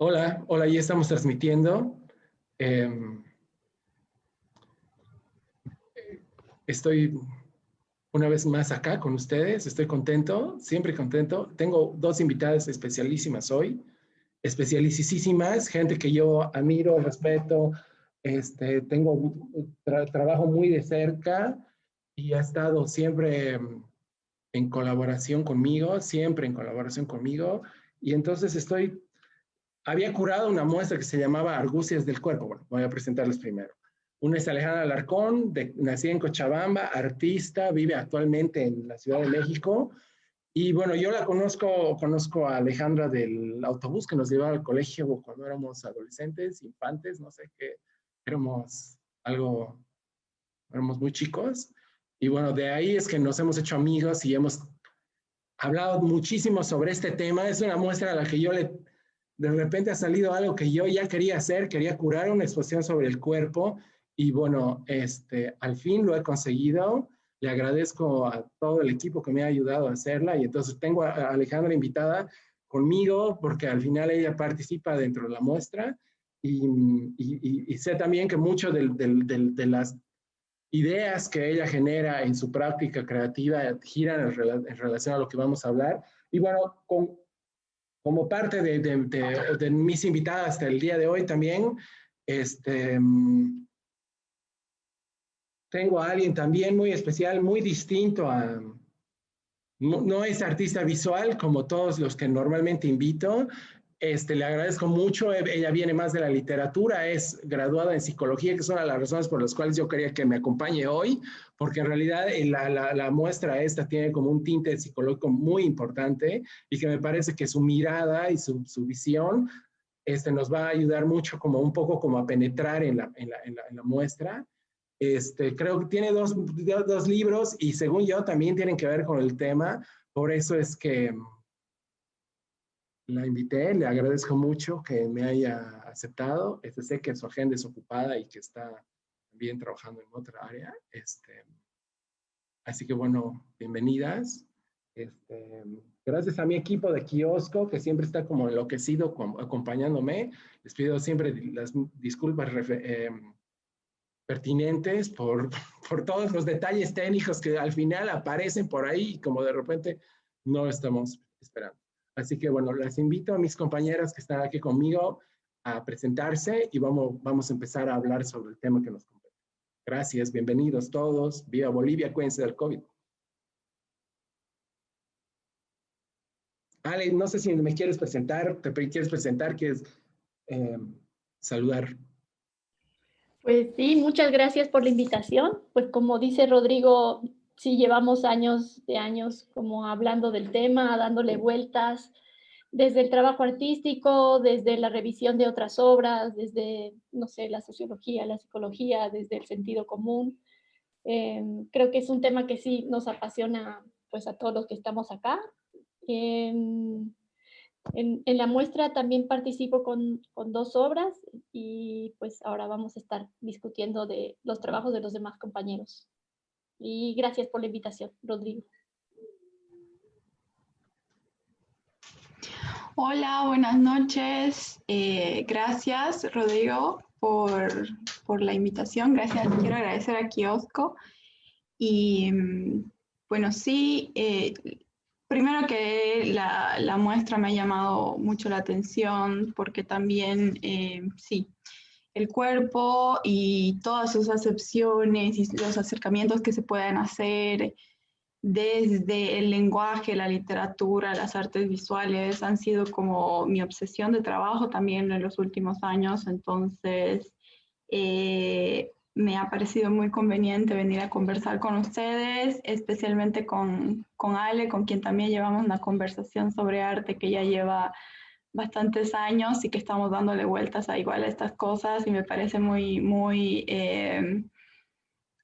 Hola, hola, ya estamos transmitiendo. Em, Estoy una vez más acá con ustedes, estoy contento, siempre contento. Tengo dos invitadas especialísimas hoy, especialísimas, gente que yo admiro, respeto, trabajo muy de cerca y ha estado siempre en colaboración conmigo, siempre en colaboración conmigo. Y entonces había curado una muestra que se llamaba Argucias del Cuerpo. Bueno, voy a presentarles primero. Una es Alejandra Alarcón, nacida en Cochabamba, artista, vive actualmente en la Ciudad de México. Y bueno, yo la conozco a Alejandra del autobús que nos llevaba al colegio cuando éramos adolescentes, infantes, no sé qué, éramos algo, éramos muy chicos. Y bueno, de ahí es que nos hemos hecho amigos y hemos hablado muchísimo sobre este tema. Es una muestra a la que de repente ha salido algo que yo ya quería hacer, quería curar una exposición sobre el cuerpo y bueno, al fin lo he conseguido. Le agradezco a todo el equipo que me ha ayudado a hacerla y entonces tengo a Alejandra invitada conmigo porque al final ella participa dentro de la muestra y sé también que mucho de las ideas que ella genera en su práctica creativa giran en relación a lo que vamos a hablar. Y bueno, como parte de mis invitadas hasta el día de hoy también, este, tengo a alguien también muy especial, muy distinto a... No es artista visual como todos los que normalmente invito. Le agradezco mucho. Ella viene más de la literatura, es graduada en psicología, que es una de las razones por las cuales yo quería que me acompañe hoy, porque en realidad la muestra esta tiene como un tinte psicológico muy importante y que me parece que su mirada y su visión nos va a ayudar mucho como un poco como a penetrar en la muestra. Creo que tiene dos libros y según yo también tienen que ver con el tema, por eso es que la invité, le agradezco mucho que me haya aceptado. Sé que su agenda es ocupada y que está también trabajando en otra área. Así que bueno, bienvenidas. Gracias a mi equipo de Kiosco, que siempre está como enloquecido acompañándome. Les pido siempre las disculpas pertinentes por todos los detalles técnicos que al final aparecen por ahí y como de repente no estamos esperando. Así que bueno, les invito a mis compañeras que están aquí conmigo a presentarse y vamos a empezar a hablar sobre el tema que nos compete. Gracias, bienvenidos todos. Viva Bolivia, cuídense del COVID. Ale, no sé si me quieres presentar, quieres eh, saludar. Pues sí, muchas gracias por la invitación. Pues como dice Rodrigo, sí llevamos años de años como hablando del tema, dándole vueltas, desde el trabajo artístico, desde la revisión de otras obras, desde, no sé, la sociología, la psicología, desde el sentido común. Creo que es un tema que sí nos apasiona pues a todos los que estamos acá. Eh, en la muestra también participo con dos obras y pues ahora vamos a estar discutiendo de los trabajos de los demás compañeros. Y gracias por la invitación, Rodrigo. Hola, buenas noches. Gracias, Rodrigo, por la invitación. Gracias, quiero agradecer a Kiosco. Y bueno, sí, primero que la muestra me ha llamado mucho la atención porque también, sí, el cuerpo y todas sus acepciones y los acercamientos que se pueden hacer desde el lenguaje, la literatura, las artes visuales han sido como mi obsesión de trabajo también en los últimos años. Entonces, me ha parecido muy conveniente venir a conversar con ustedes, especialmente con Ale, con quien también llevamos una conversación sobre arte que ya lleva bastantes años y que estamos dándole vueltas a igual a estas cosas y me parece muy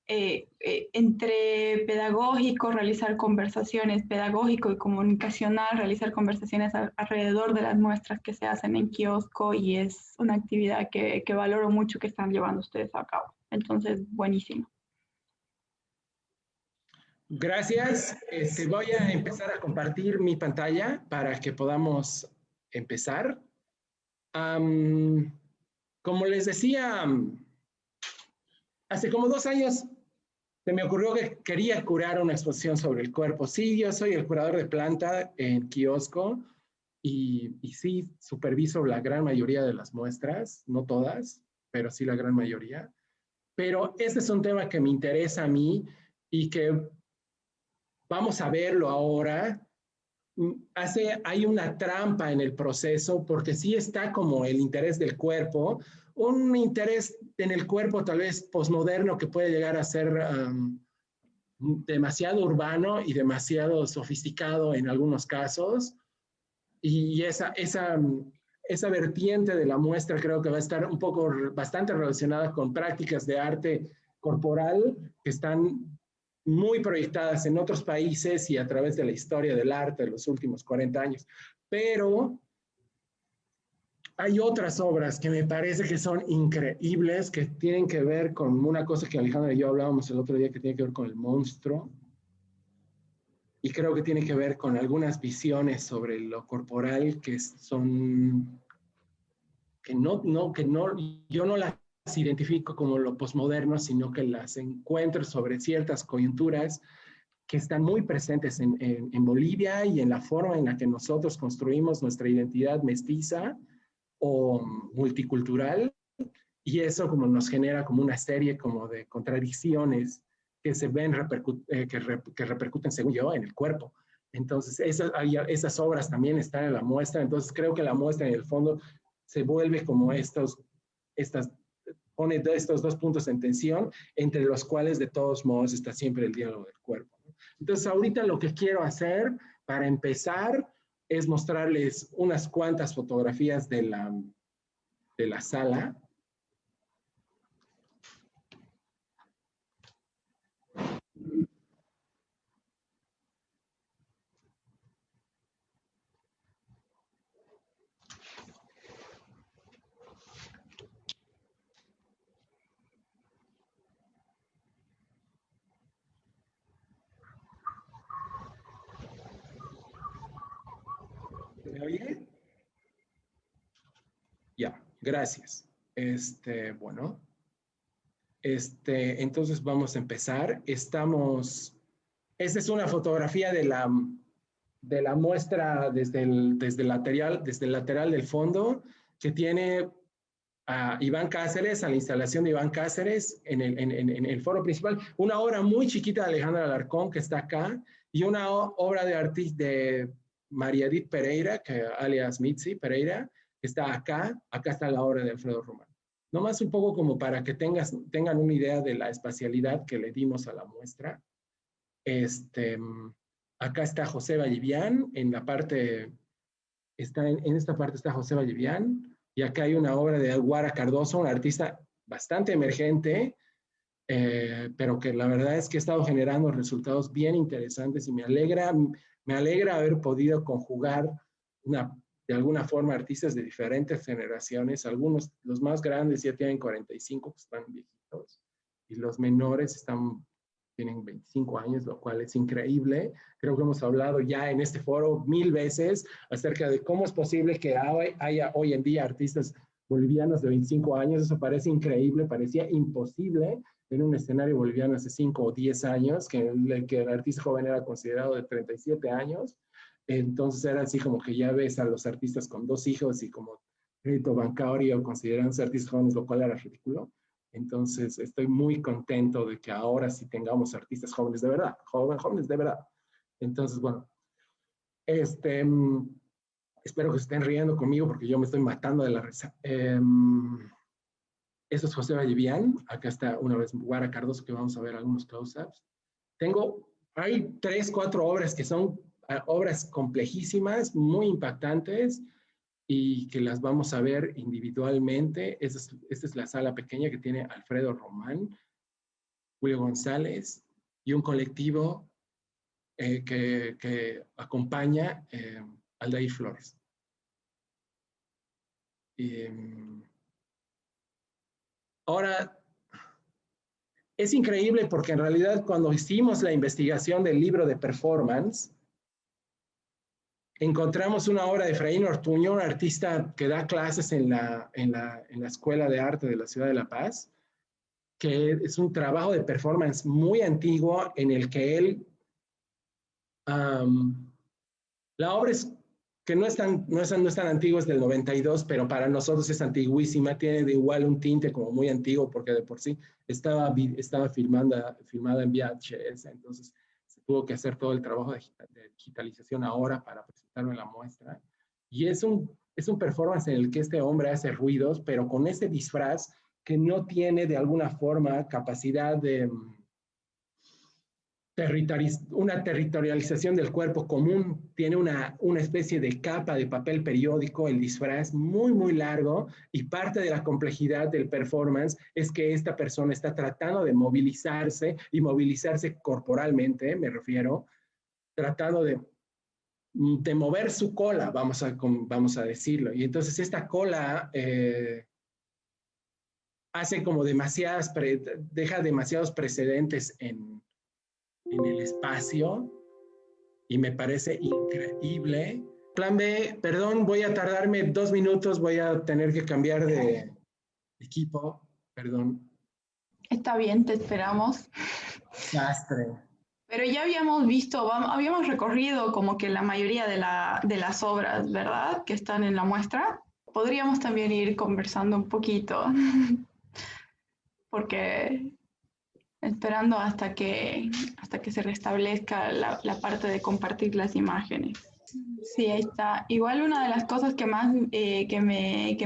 entre pedagógico, realizar conversaciones, pedagógico y comunicacional, realizar conversaciones alrededor de las muestras que se hacen en Kiosco y es una actividad que valoro mucho que están llevando ustedes a cabo. Entonces, buenísimo. Gracias. Voy a empezar a compartir mi pantalla para que podamos empezar. Como les decía, hace como 2 años se me ocurrió que quería curar una exposición sobre el cuerpo. Sí, yo soy el curador de planta en Kiosco y sí superviso la gran mayoría de las muestras, no todas, pero sí la gran mayoría. Pero este es un tema que me interesa a mí y que vamos a verlo ahora. Hay una trampa en el proceso porque sí está como el interés del cuerpo, un interés en el cuerpo tal vez posmoderno que puede llegar a ser demasiado urbano y demasiado sofisticado en algunos casos. Y esa vertiente de la muestra creo que va a estar un poco, bastante relacionada con prácticas de arte corporal que están muy proyectadas en otros países y a través de la historia del arte de los últimos 40 años. Pero hay otras obras que me parece que son increíbles, que tienen que ver con una cosa que Alejandra y yo hablábamos el otro día, que tiene que ver con el monstruo. Y creo que tiene que ver con algunas visiones sobre lo corporal que son, yo no las identifico como lo posmoderno, sino que las encuentro sobre ciertas coyunturas que están muy presentes en Bolivia y en la forma en la que nosotros construimos nuestra identidad mestiza o multicultural, y eso como nos genera como una serie como de contradicciones que se ven, que repercuten, según yo, en el cuerpo. Entonces, esas obras también están en la muestra, entonces creo que la muestra en el fondo se vuelve como pone estos 2 puntos en tensión, entre los cuales de todos modos está siempre el diálogo del cuerpo. Entonces, ahorita lo que quiero hacer para empezar es mostrarles unas cuantas fotografías de la sala. ¿Me oye? Ya, gracias. Bueno, entonces vamos a empezar. Esta es una fotografía de la muestra desde el lateral del fondo, que tiene a Iván Cáceres, a la instalación de Iván Cáceres en el foro principal. Una obra muy chiquita de Alejandra Alarcón, que está acá, y una obra de María Edith Pereira, alias Mitzi Pereira, que está acá. Acá está la obra de Alfredo Román. Nomás un poco como para que tengan una idea de la espacialidad que le dimos a la muestra. Acá está José Vallivian, en esta parte está José Vallivian, y acá hay una obra de Guara Cardoso, un artista bastante emergente, pero que la verdad es que ha estado generando resultados bien interesantes y me alegra haber podido conjugar de alguna forma artistas de diferentes generaciones. Algunos, los más grandes ya tienen 45, pues están viejitos, y los menores tienen 25 años, lo cual es increíble. Creo que hemos hablado ya en este foro 1000 veces acerca de cómo es posible que haya hoy en día artistas bolivianos de 25 años. Eso parece increíble, parecía imposible en un escenario boliviano hace 5 o 10 años, que el artista joven era considerado de 37 años. Entonces era así como que ya ves a los artistas con 2 hijos y como crédito bancario considerándose artistas jóvenes, lo cual era ridículo. Entonces, estoy muy contento de que ahora sí tengamos artistas jóvenes de verdad, jóvenes de verdad. Entonces, bueno, espero que se estén riendo conmigo porque yo me estoy matando de la risa. Eso es José Vallivian. Acá está una vez Guara Cardoso, que vamos a ver algunos close-ups. Hay 3, 4 obras que son obras complejísimas, muy impactantes, y que las vamos a ver individualmente. Esta es la sala pequeña que tiene Alfredo Román, Julio González y un colectivo que acompaña Aldair Flores. Ahora, es increíble porque en realidad cuando hicimos la investigación del libro de performance, encontramos una obra de Efraín Ortuño, un artista que da clases en la Escuela de Arte de la Ciudad de La Paz, que es un trabajo de performance muy antiguo en el que él, la obra es que no es tan antigua, es del 92, pero para nosotros es antiguísima, tiene de igual un tinte como muy antiguo, porque de por sí estaba filmada en VHS, entonces se tuvo que hacer todo el trabajo de digitalización ahora para presentarlo en la muestra. Y es un performance en el que este hombre hace ruidos, pero con ese disfraz que no tiene de alguna forma capacidad de una territorialización del cuerpo común, tiene una especie de capa de papel periódico, el disfraz muy, muy largo, y parte de la complejidad del performance es que esta persona está tratando de movilizarse, y movilizarse corporalmente, me refiero, tratando de mover su cola, vamos a decirlo. Y entonces esta cola hace como deja demasiados precedentes en el espacio y me parece increíble. Plan B, perdón, voy a tardarme 2 minutos, voy a tener que cambiar de equipo, perdón. Está bien, te esperamos. Desastre. Pero ya habíamos visto, habíamos recorrido como que la mayoría de las obras, ¿verdad? Que están en la muestra. Podríamos también ir conversando un poquito, porque esperando hasta que se restablezca la parte de compartir las imágenes. Sí, ahí está. Igual una de las cosas que más que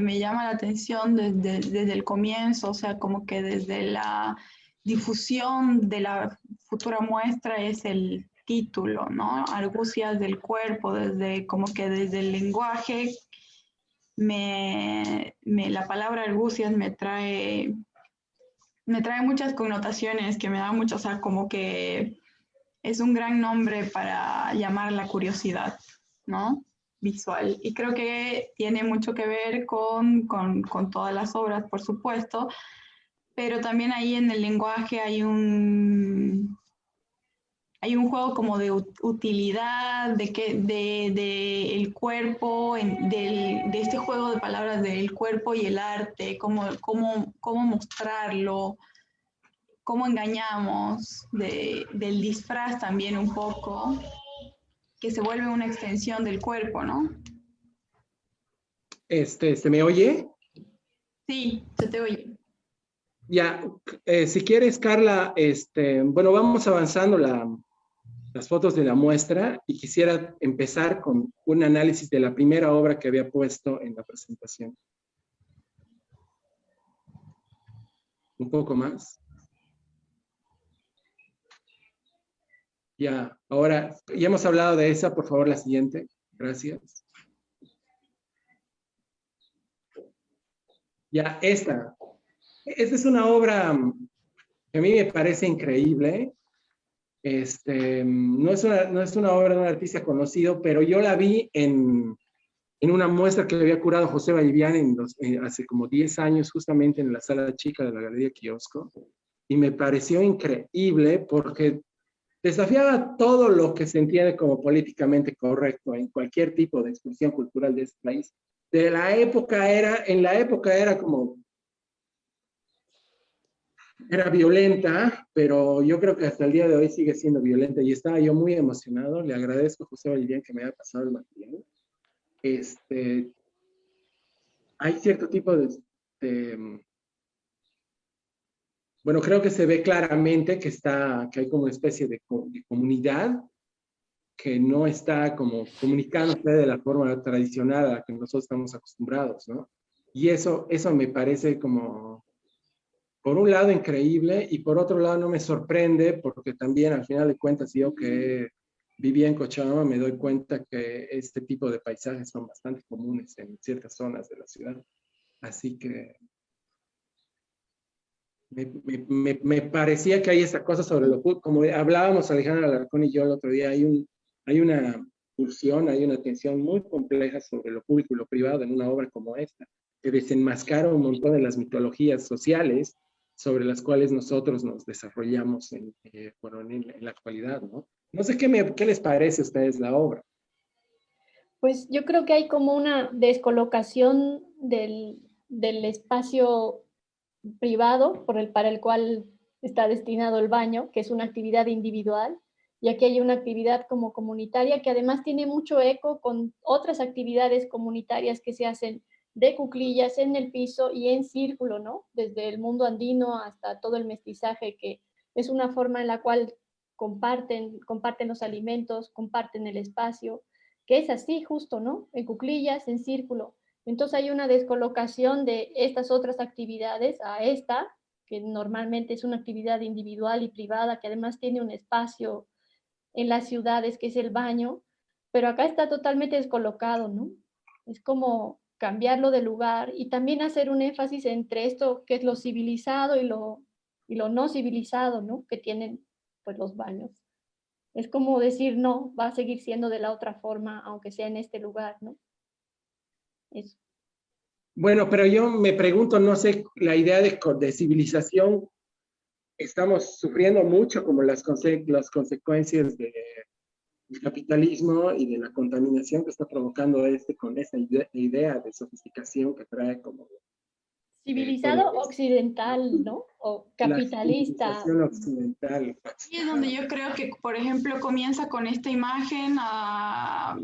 me llama la atención desde el comienzo, o sea, como que desde la difusión de la futura muestra es el título, ¿no? Argucias del cuerpo, como que desde el lenguaje, la palabra argucias me trae muchas connotaciones que me da mucho, o sea, como que es un gran nombre para llamar la curiosidad, ¿no? Visual. Y creo que tiene mucho que ver con todas las obras, por supuesto, pero también ahí en el lenguaje hay un juego como de utilidad, de el cuerpo, de este juego de palabras del cuerpo y el arte, cómo mostrarlo, cómo engañamos, del disfraz también un poco, que se vuelve una extensión del cuerpo, ¿no? ¿Se me oye? Sí, se te oye. Ya, si quieres, Carla, bueno, vamos avanzando las fotos de la muestra y quisiera empezar con un análisis de la primera obra que había puesto en la presentación. Un poco más. Ya, ahora, ya hemos hablado de esa, por favor, la siguiente. Gracias. Ya, esta es una obra que a mí me parece increíble. No es una obra de un artista conocido, pero yo la vi en una muestra que había curado José Vallivian hace como 10 años, justamente en la sala chica de la Galería Kiosco, y me pareció increíble porque desafiaba todo lo que se entiende como políticamente correcto en cualquier tipo de expresión cultural de este país. En la época era como, era violenta, pero yo creo que hasta el día de hoy sigue siendo violenta y estaba yo muy emocionado. Le agradezco a José Vallivian que me haya pasado el material. Hay cierto tipo bueno, creo que se ve claramente que hay como una especie de comunidad que no está como comunicándose de la forma tradicional a la que nosotros estamos acostumbrados, ¿no? Y eso me parece como, por un lado, increíble, y por otro lado no me sorprende, porque también al final de cuentas, yo que vivía en Cochabamba, me doy cuenta que este tipo de paisajes son bastante comunes en ciertas zonas de la ciudad. Así que me parecía que hay esa cosa sobre lo público, como hablábamos Alejandra Alarcón y yo el otro día, hay una pulsión, hay una tensión muy compleja sobre lo público y lo privado en una obra como esta, que desenmascara un montón de las mitologías sociales sobre las cuales nosotros nos desarrollamos en la actualidad, ¿no? No sé qué les parece a ustedes la obra. Pues yo creo que hay como una descolocación del espacio privado para el cual está destinado el baño, que es una actividad individual, y aquí hay una actividad como comunitaria que además tiene mucho eco con otras actividades comunitarias que se hacen de cuclillas en el piso y en círculo, ¿no? Desde el mundo andino hasta todo el mestizaje, que es una forma en la cual comparten los alimentos, comparten el espacio, que es así justo, ¿no? En cuclillas, en círculo. Entonces hay una descolocación de estas otras actividades a esta, que normalmente es una actividad individual y privada, que además tiene un espacio en las ciudades, que es el baño, pero acá está totalmente descolocado, ¿no? Es como cambiarlo de lugar y también hacer un énfasis entre esto que es lo civilizado y lo no civilizado, ¿no? Que tienen pues los baños. Es como decir, no, va a seguir siendo de la otra forma, aunque sea en este lugar, ¿no? Eso. Bueno, pero yo me pregunto, no sé, la idea de civilización, estamos sufriendo mucho como las consecuencias del capitalismo y de la contaminación que está provocando con esa idea de sofisticación que trae como Civilizado occidental, ¿no? O la capitalista. civilización occidental. Y es donde yo creo que, por ejemplo, comienza con esta imagen a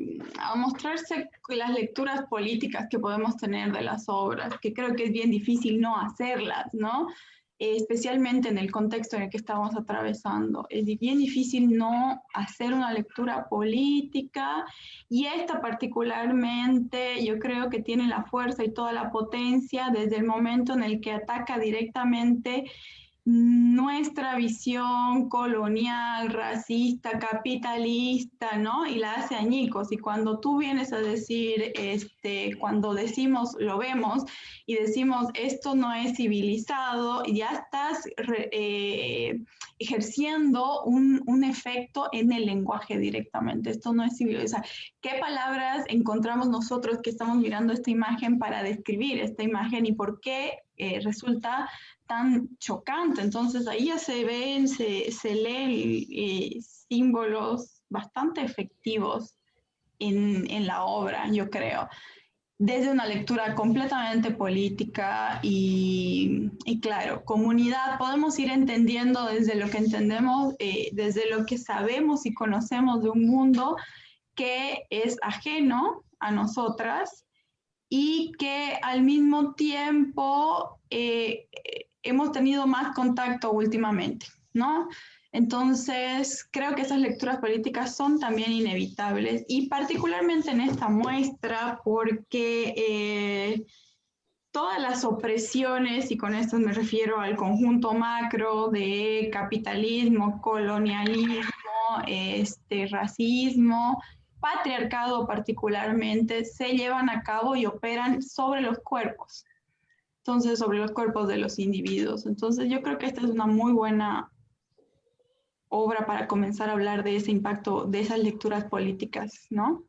mostrarse las lecturas políticas que podemos tener de las obras, que creo que es bien difícil no hacerlas, ¿no? Especialmente en el contexto en el que estamos atravesando. Es bien difícil no hacer una lectura política, y esta particularmente yo creo que tiene la fuerza y toda la potencia desde el momento en el que ataca directamente nuestra visión colonial, racista, capitalista, ¿no? Y la hace añicos. Y cuando tú vienes a decir, cuando decimos, lo vemos, y decimos, esto no es civilizado, ya estás ejerciendo un efecto en el lenguaje directamente. Esto no es civilizado. O sea, ¿qué palabras encontramos nosotros que estamos mirando esta imagen para describir esta imagen y por qué resulta tan chocante? Entonces ahí ya se ven, se leen símbolos bastante efectivos en la obra, yo creo, desde una lectura completamente política y claro, comunidad, podemos ir entendiendo desde lo que entendemos, desde lo que sabemos y conocemos de un mundo que es ajeno a nosotras y que al mismo tiempo hemos tenido más contacto últimamente, ¿no? Entonces, creo que esas lecturas políticas son también inevitables y particularmente en esta muestra porque todas las opresiones, y con esto me refiero al conjunto macro de capitalismo, colonialismo, racismo, patriarcado particularmente, se llevan a cabo y operan sobre los cuerpos. Entonces, sobre los cuerpos de los individuos. Entonces, yo creo que esta es una muy buena obra para comenzar a hablar de ese impacto, de esas lecturas políticas, ¿no?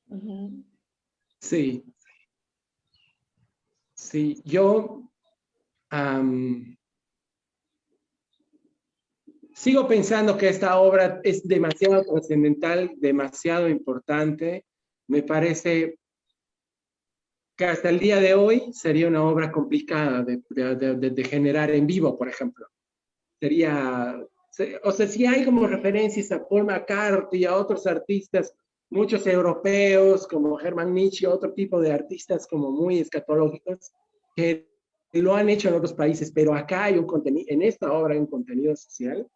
Uh-huh. Sí. Sí, yo sigo pensando que esta obra es demasiado trascendental, demasiado importante. Me parece que hasta el día de hoy sería una obra complicada de generar en vivo, por ejemplo. O sea, si hay como referencias a Paul McCartney y a otros artistas, muchos europeos como Hermann Nietzsche, otro tipo de artistas como muy escatológicos, que lo han hecho en otros países, pero acá hay un contenido, en esta obra hay un contenido social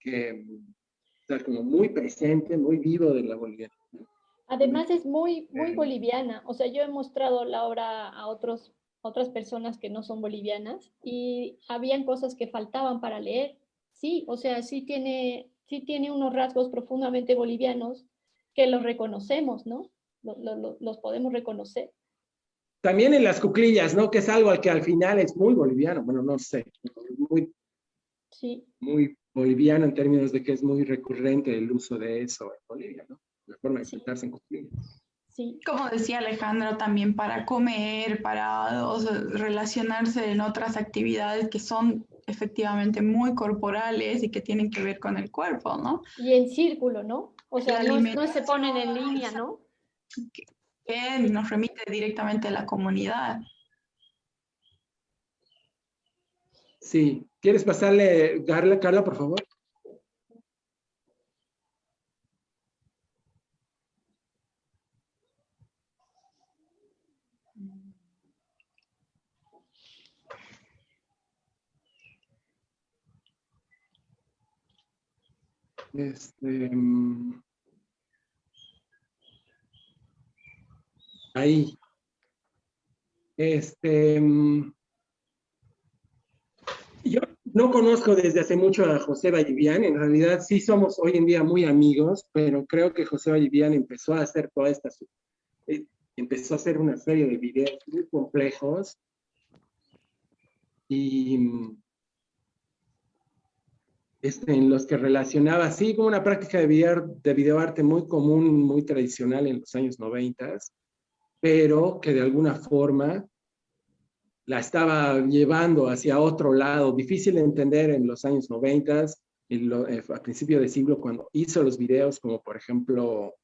que está como muy presente, muy vivo de la Bolivia. Además es muy boliviana. O sea, yo he mostrado la obra a otras personas que no son bolivianas y habían cosas que faltaban para leer. Sí, o sea, sí tiene unos rasgos profundamente bolivianos que los reconocemos, ¿no? Los podemos reconocer. También en las cuclillas, ¿no? Que es algo al que al final es muy boliviano. Bueno, no sé, sí. Muy boliviano en términos de que es muy recurrente el uso de eso en Bolivia, ¿no? La forma de sentarse en cuclillas. Sí. Como decía Alejandro, también para comer, para relacionarse en otras actividades que son efectivamente muy corporales y que tienen que ver con el cuerpo, ¿no? Y en círculo, ¿no? O sea, no se ponen en línea, ¿no? que nos remite directamente a la comunidad. Sí. ¿Quieres pasarle, Carla, por favor? Ahí. Yo no conozco desde hace mucho a José Vallivian, en realidad sí somos hoy en día muy amigos, pero creo que José Vallivian empezó a hacer empezó a hacer una serie de videos muy complejos y en los que relacionaba así como una práctica de videoarte muy común, muy tradicional en los años 90, pero que de alguna forma la estaba llevando hacia otro lado, difícil de entender en los años 90, a principio de siglo, cuando hizo los videos, como por ejemplo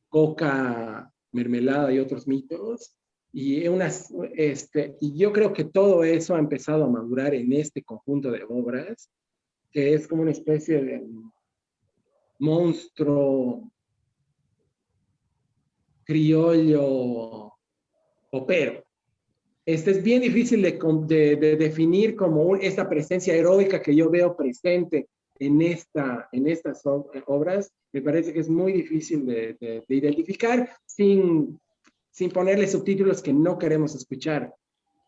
Coca, Mermelada y otros mitos. Y yo creo que todo eso ha empezado a madurar en este conjunto de obras, que es como una especie de monstruo criollo popero. Es bien difícil de definir como esta presencia heroica que yo veo presente en estas obras. Me parece que es muy difícil de identificar sin ponerle subtítulos que no queremos escuchar.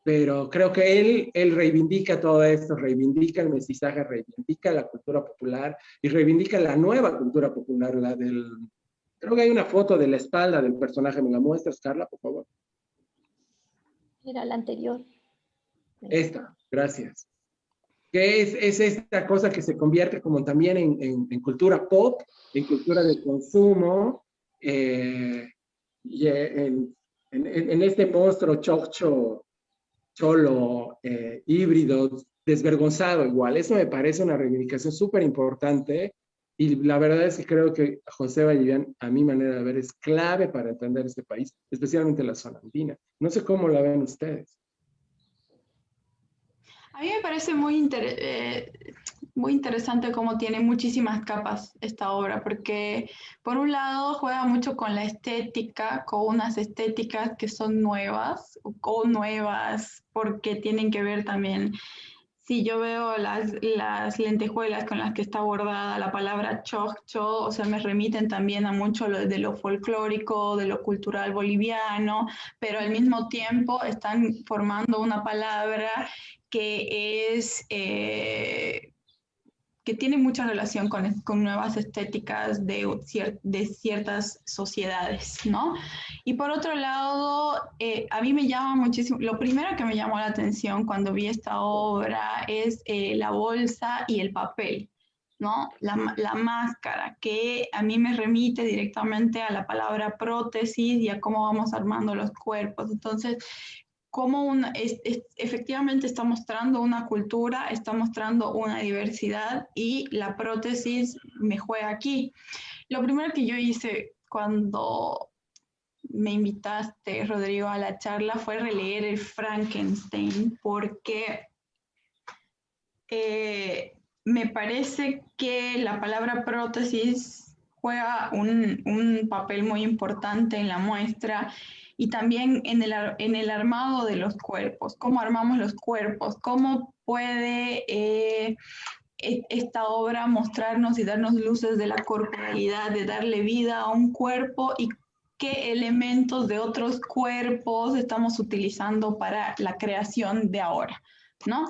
Pero creo que él reivindica todo esto, reivindica el mestizaje, reivindica la cultura popular y reivindica la nueva cultura popular, Creo que hay una foto de la espalda del personaje. ¿Me la muestras, Carla, por favor? Era la anterior. Esta, gracias. Que es esta cosa que se convierte como también en cultura pop, en cultura de consumo, y en este monstruo chocho, cholo, híbrido, desvergonzado igual. Eso me parece una reivindicación súper importante y la verdad es que creo que José Vallivian, a mi manera de ver, es clave para entender este país, especialmente la zona andina. No sé cómo la ven ustedes. A mí me parece muy interesante cómo tiene muchísimas capas esta obra, porque por un lado juega mucho con la estética, con unas estéticas que son nuevas, o nuevas porque tienen que ver también. Si yo veo las lentejuelas con las que está bordada la palabra choccho, o sea, me remiten también a mucho de lo folclórico, de lo cultural boliviano, pero al mismo tiempo están formando una palabra que que tiene mucha relación con nuevas estéticas de ciertas sociedades, ¿no? Y por otro lado, a mí me llama muchísimo, lo primero que me llamó la atención cuando vi esta obra es la bolsa y el papel, ¿no? La máscara, que a mí me remite directamente a la palabra prótesis y a cómo vamos armando los cuerpos. Entonces, cómo efectivamente está mostrando una cultura, está mostrando una diversidad y la prótesis me juega aquí. Lo primero que yo hice cuando me invitaste, Rodrigo, a la charla fue releer el Frankenstein porque me parece que la palabra prótesis juega un papel muy importante en la muestra y también en el armado de los cuerpos, cómo armamos los cuerpos, cómo puede esta obra mostrarnos y darnos luces de la corporalidad, de darle vida a un cuerpo y qué elementos de otros cuerpos estamos utilizando para la creación de ahora, ¿no?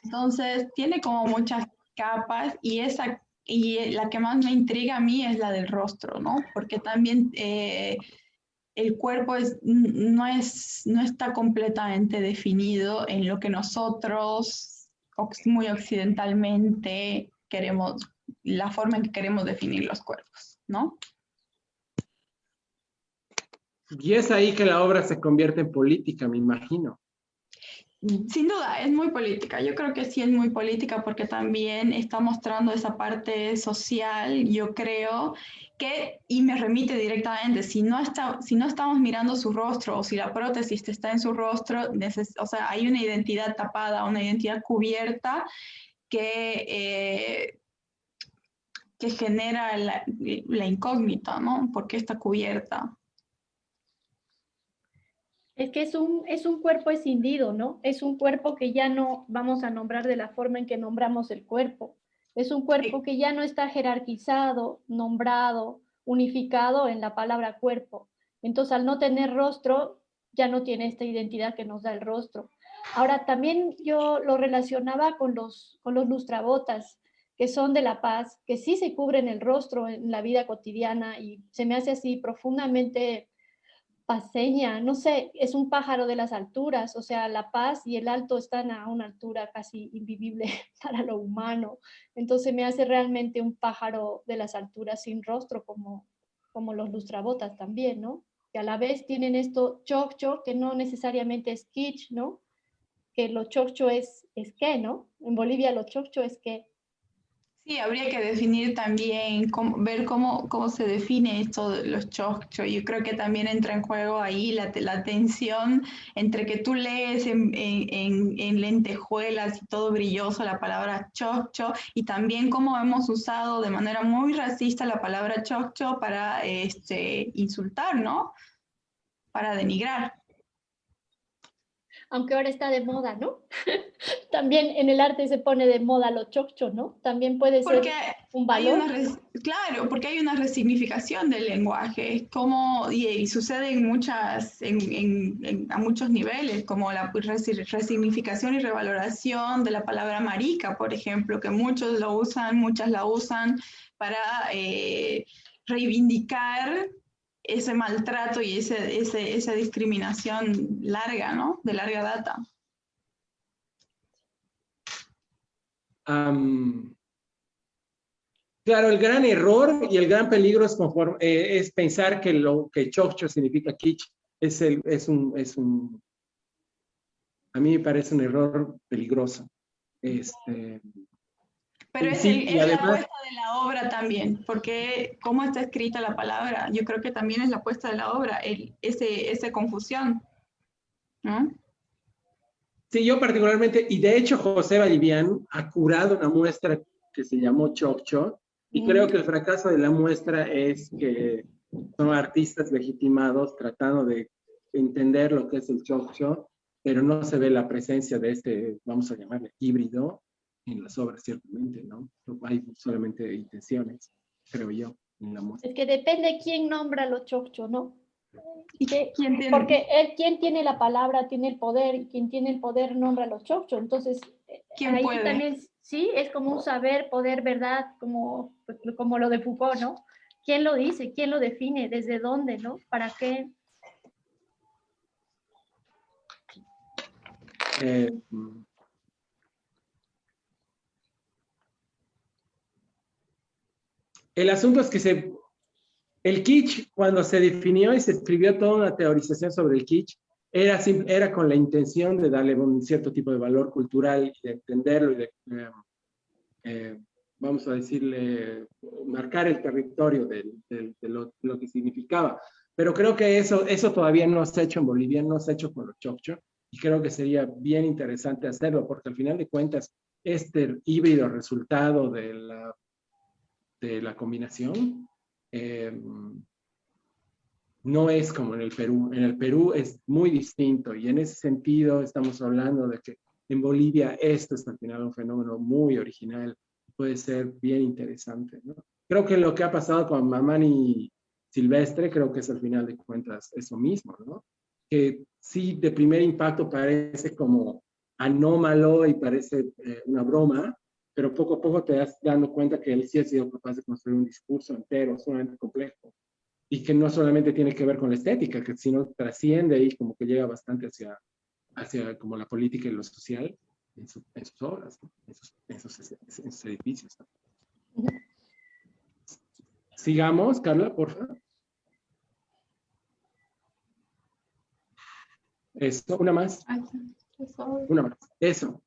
Entonces, tiene como muchas capas y la que más me intriga a mí es la del rostro, ¿no? Porque también el cuerpo no está completamente definido en lo que nosotros muy occidentalmente queremos, la forma en que queremos definir los cuerpos, ¿no? Y es ahí que la obra se convierte en política, me imagino. Sin duda, es muy política. Yo creo que sí es muy política porque también está mostrando esa parte social, yo creo, y me remite directamente, si no estamos mirando su rostro, o si la prótesis está en su rostro, o sea, hay una identidad tapada, una identidad cubierta que genera la incógnita, ¿no? ¿Por qué está cubierta? Es que es un cuerpo escindido, ¿no? Es un cuerpo que ya no vamos a nombrar de la forma en que nombramos el cuerpo. Es un cuerpo que ya no está jerarquizado, nombrado, unificado en la palabra cuerpo. Entonces, al no tener rostro, ya no tiene esta identidad que nos da el rostro. Ahora, también yo lo relacionaba con los lustrabotas, que son de la paz, que sí se cubren el rostro en la vida cotidiana y se me hace así profundamente paseña, no sé, es un pájaro de las alturas, o sea, la paz y el alto están a una altura casi invivible para lo humano. Entonces me hace realmente un pájaro de las alturas sin rostro, como los lustrabotas también, ¿no? Que a la vez tienen esto choccho, que no necesariamente es kitsch, ¿no? Que lo choccho es qué, ¿no? En Bolivia lo choccho es qué. Sí, habría que definir también, ver cómo se define esto de los chocchos. Yo creo que también entra en juego ahí la tensión entre que tú lees en lentejuelas y todo brilloso la palabra choccho y también cómo hemos usado de manera muy racista la palabra choccho para insultar, ¿no? Para denigrar. Aunque ahora está de moda, ¿no? También en el arte se pone de moda lo choccho, ¿no? También puede ser Porque un valor. claro, porque hay una resignificación del lenguaje, y sucede a muchos niveles, como la resignificación y revaloración de la palabra marica, por ejemplo, que muchos lo usan, muchas la usan para reivindicar ese maltrato y esa discriminación larga, ¿no? De larga data. Claro, el gran error y el gran peligro es pensar que lo que choccho significa kitsch. A mí me parece un error peligroso. Pero sí, y es la además, apuesta de la obra también, porque cómo está escrita la palabra, yo creo que también es la apuesta de la obra, esa confusión, ¿no? sí, yo particularmente, y de hecho José Vallivian ha curado una muestra que se llamó Choccho, y creo que el fracaso de la muestra es que son artistas legitimados tratando de entender lo que es el Choccho, pero no se ve la presencia de este, vamos a llamarle híbrido, en las obras, ciertamente, ¿no? Hay solamente intenciones, creo yo, en la muestra. Es que depende quién nombra lo choccho, ¿no? ¿Quién tiene? Porque quien tiene la palabra tiene el poder, y quien tiene el poder nombra los chocchos. Entonces, ¿Quién ahí puede? también sí, es como un saber, poder, verdad, como lo de Foucault, ¿no? ¿Quién lo dice? ¿Quién lo define? ¿Desde dónde? ¿No? ¿Para qué? El asunto es que el kitsch, cuando se definió y se escribió toda una teorización sobre el kitsch, era con la intención de darle un cierto tipo de valor cultural y de entenderlo y de, vamos a decirle, marcar el territorio de lo que significaba. Pero creo que eso todavía no se ha hecho en Bolivia, no se ha hecho con los choccho, y creo que sería bien interesante hacerlo, porque al final de cuentas, este híbrido resultado de la combinación no es como en el Perú. En el Perú es muy distinto y en ese sentido estamos hablando de que en Bolivia esto es al final un fenómeno muy original, puede ser bien interesante, ¿no? Creo que lo que ha pasado con Mamani Silvestre, creo que es al final de cuentas eso mismo, ¿no? Que sí, de primer impacto parece como anómalo y parece una broma, pero poco a poco te das dando cuenta que él sí ha sido capaz de construir un discurso entero, sumamente complejo, y que no solamente tiene que ver con la estética, que sino trasciende y como que llega bastante hacia como la política y lo social en sus obras, ¿no? en sus edificios, ¿no? Sigamos, Carla, por favor. Eso, una más. Una más. Eso.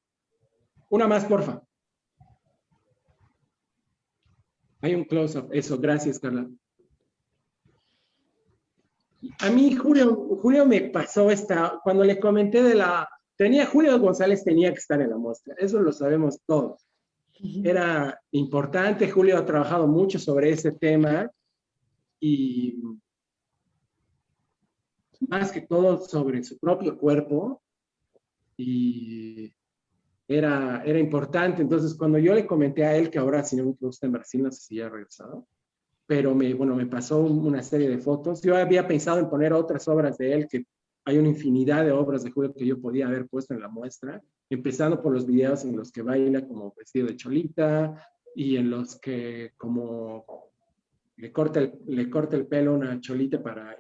Una más, porfa. Hay un close-up. Eso, gracias, Carla. A mí Julio me pasó cuando le comenté Julio González tenía que estar en la muestra, eso lo sabemos todos. Era importante, Julio ha trabajado mucho sobre ese tema y más que todo sobre su propio cuerpo y era importante. Entonces, cuando yo le comenté a él que ahora, si no me gusta en Brasil, no sé si ya ha regresado, pero me pasó una serie de fotos. Yo había pensado en poner otras obras de él, que hay una infinidad de obras de Julio que yo podía haber puesto en la muestra, empezando por los videos en los que baila como vestido de cholita y en los que como le corta el pelo a una cholita para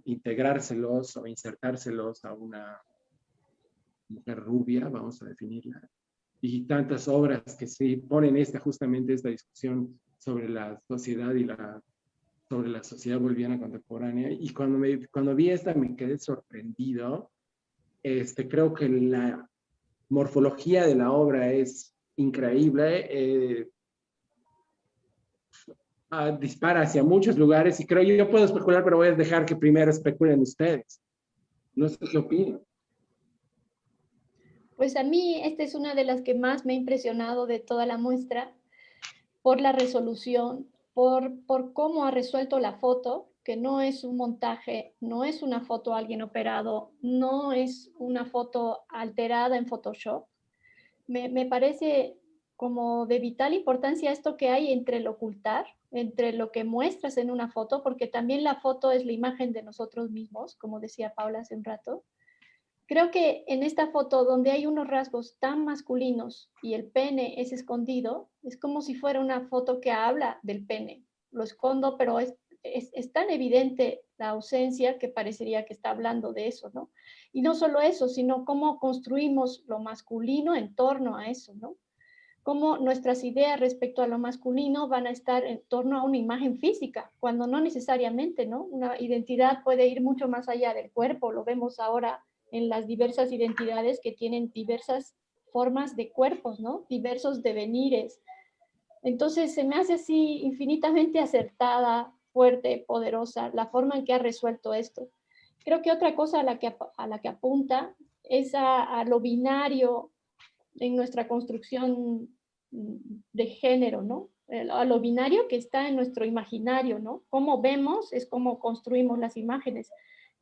integrárselos o insertárselos a una mujer rubia, vamos a definirla, y tantas obras que se ponen justamente esta discusión sobre la sociedad sobre la sociedad boliviana contemporánea. Y cuando vi esta me quedé sorprendido. Creo que la morfología de la obra es increíble. Dispara hacia muchos lugares y creo yo puedo especular, pero voy a dejar que primero especulen ustedes. No sé qué opinan. Pues a mí esta es una de las que más me ha impresionado de toda la muestra, por la resolución, por cómo ha resuelto la foto, que no es un montaje, no es una foto a alguien operado, no es una foto alterada en Photoshop. Me parece como de vital importancia esto que hay entre el ocultar, entre lo que muestras en una foto, porque también la foto es la imagen de nosotros mismos, como decía Paula hace un rato. Creo que en esta foto donde hay unos rasgos tan masculinos y el pene es escondido, es como si fuera una foto que habla del pene. Lo escondo, pero es tan evidente la ausencia que parecería que está hablando de eso, ¿no? Y no solo eso, sino cómo construimos lo masculino en torno a eso, ¿no? Cómo nuestras ideas respecto a lo masculino van a estar en torno a una imagen física, cuando no necesariamente, ¿no? Una identidad puede ir mucho más allá del cuerpo, lo vemos ahora en las diversas identidades que tienen diversas formas de cuerpos, ¿no? Diversos devenires. Entonces se me hace así infinitamente acertada, fuerte, poderosa, la forma en que ha resuelto esto. Creo que otra cosa a la que apunta es a lo binario en nuestra construcción de género, ¿no? A lo binario que está en nuestro imaginario, ¿no? Cómo vemos es cómo construimos las imágenes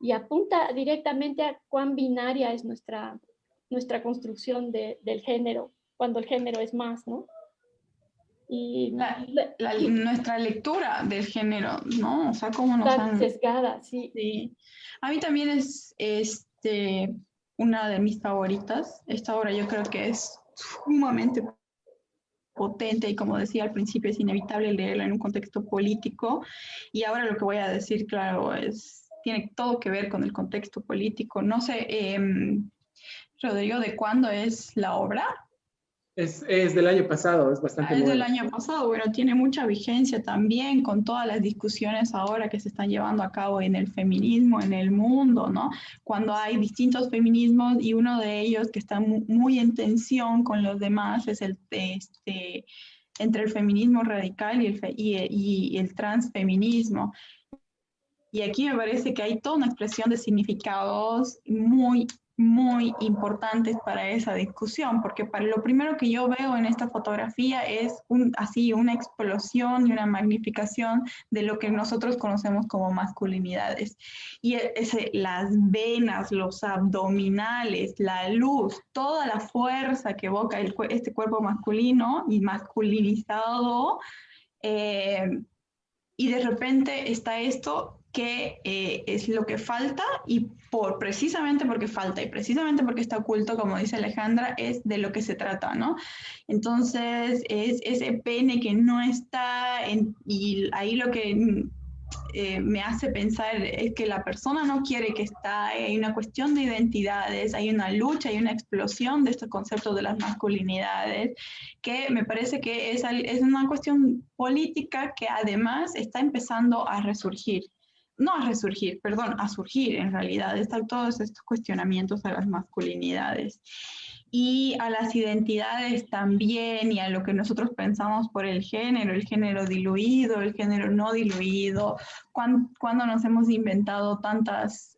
y apunta directamente a cuán binaria es nuestra construcción del género, cuando el género es más, ¿no? Y nuestra lectura del género, ¿no? O sea, cómo nos está han... sesgada, sí. Sí. A mí también es una de mis favoritas. Esta obra yo creo que es sumamente potente y, como decía al principio, es inevitable leerla en un contexto político. Y ahora lo que voy a decir, claro, tiene todo que ver con el contexto político. No sé, Rodrigo, ¿de cuándo es la obra? Es del año pasado, es bastante nueva. Es del nueva. año pasado, bueno, tiene mucha vigencia también con todas las discusiones ahora que se están llevando a cabo en el feminismo, en el mundo, ¿no? Cuando hay distintos feminismos y uno de ellos que está muy en tensión con los demás es entre el feminismo radical y el transfeminismo. Y aquí me parece que hay toda una expresión de significados muy importantes para esa discusión, porque para lo primero que yo veo en esta fotografía es una explosión y una magnificación de lo que nosotros conocemos como masculinidades. Y las venas, los abdominales, la luz, toda la fuerza que evoca este cuerpo masculino y masculinizado, y de repente está esto que es lo que falta y precisamente porque falta y precisamente porque está oculto, como dice Alejandra, es de lo que se trata, ¿no? Entonces es ese pene que no está y ahí lo que me hace pensar es que la persona no quiere que está, hay una cuestión de identidades, hay una lucha, hay una explosión de estos conceptos de las masculinidades, que me parece que es una cuestión política que además está empezando a resurgir. no a resurgir, perdón, a surgir en realidad, están todos estos cuestionamientos a las masculinidades y a las identidades también, y a lo que nosotros pensamos por el género diluido, el género no diluido, cuando nos hemos inventado tantas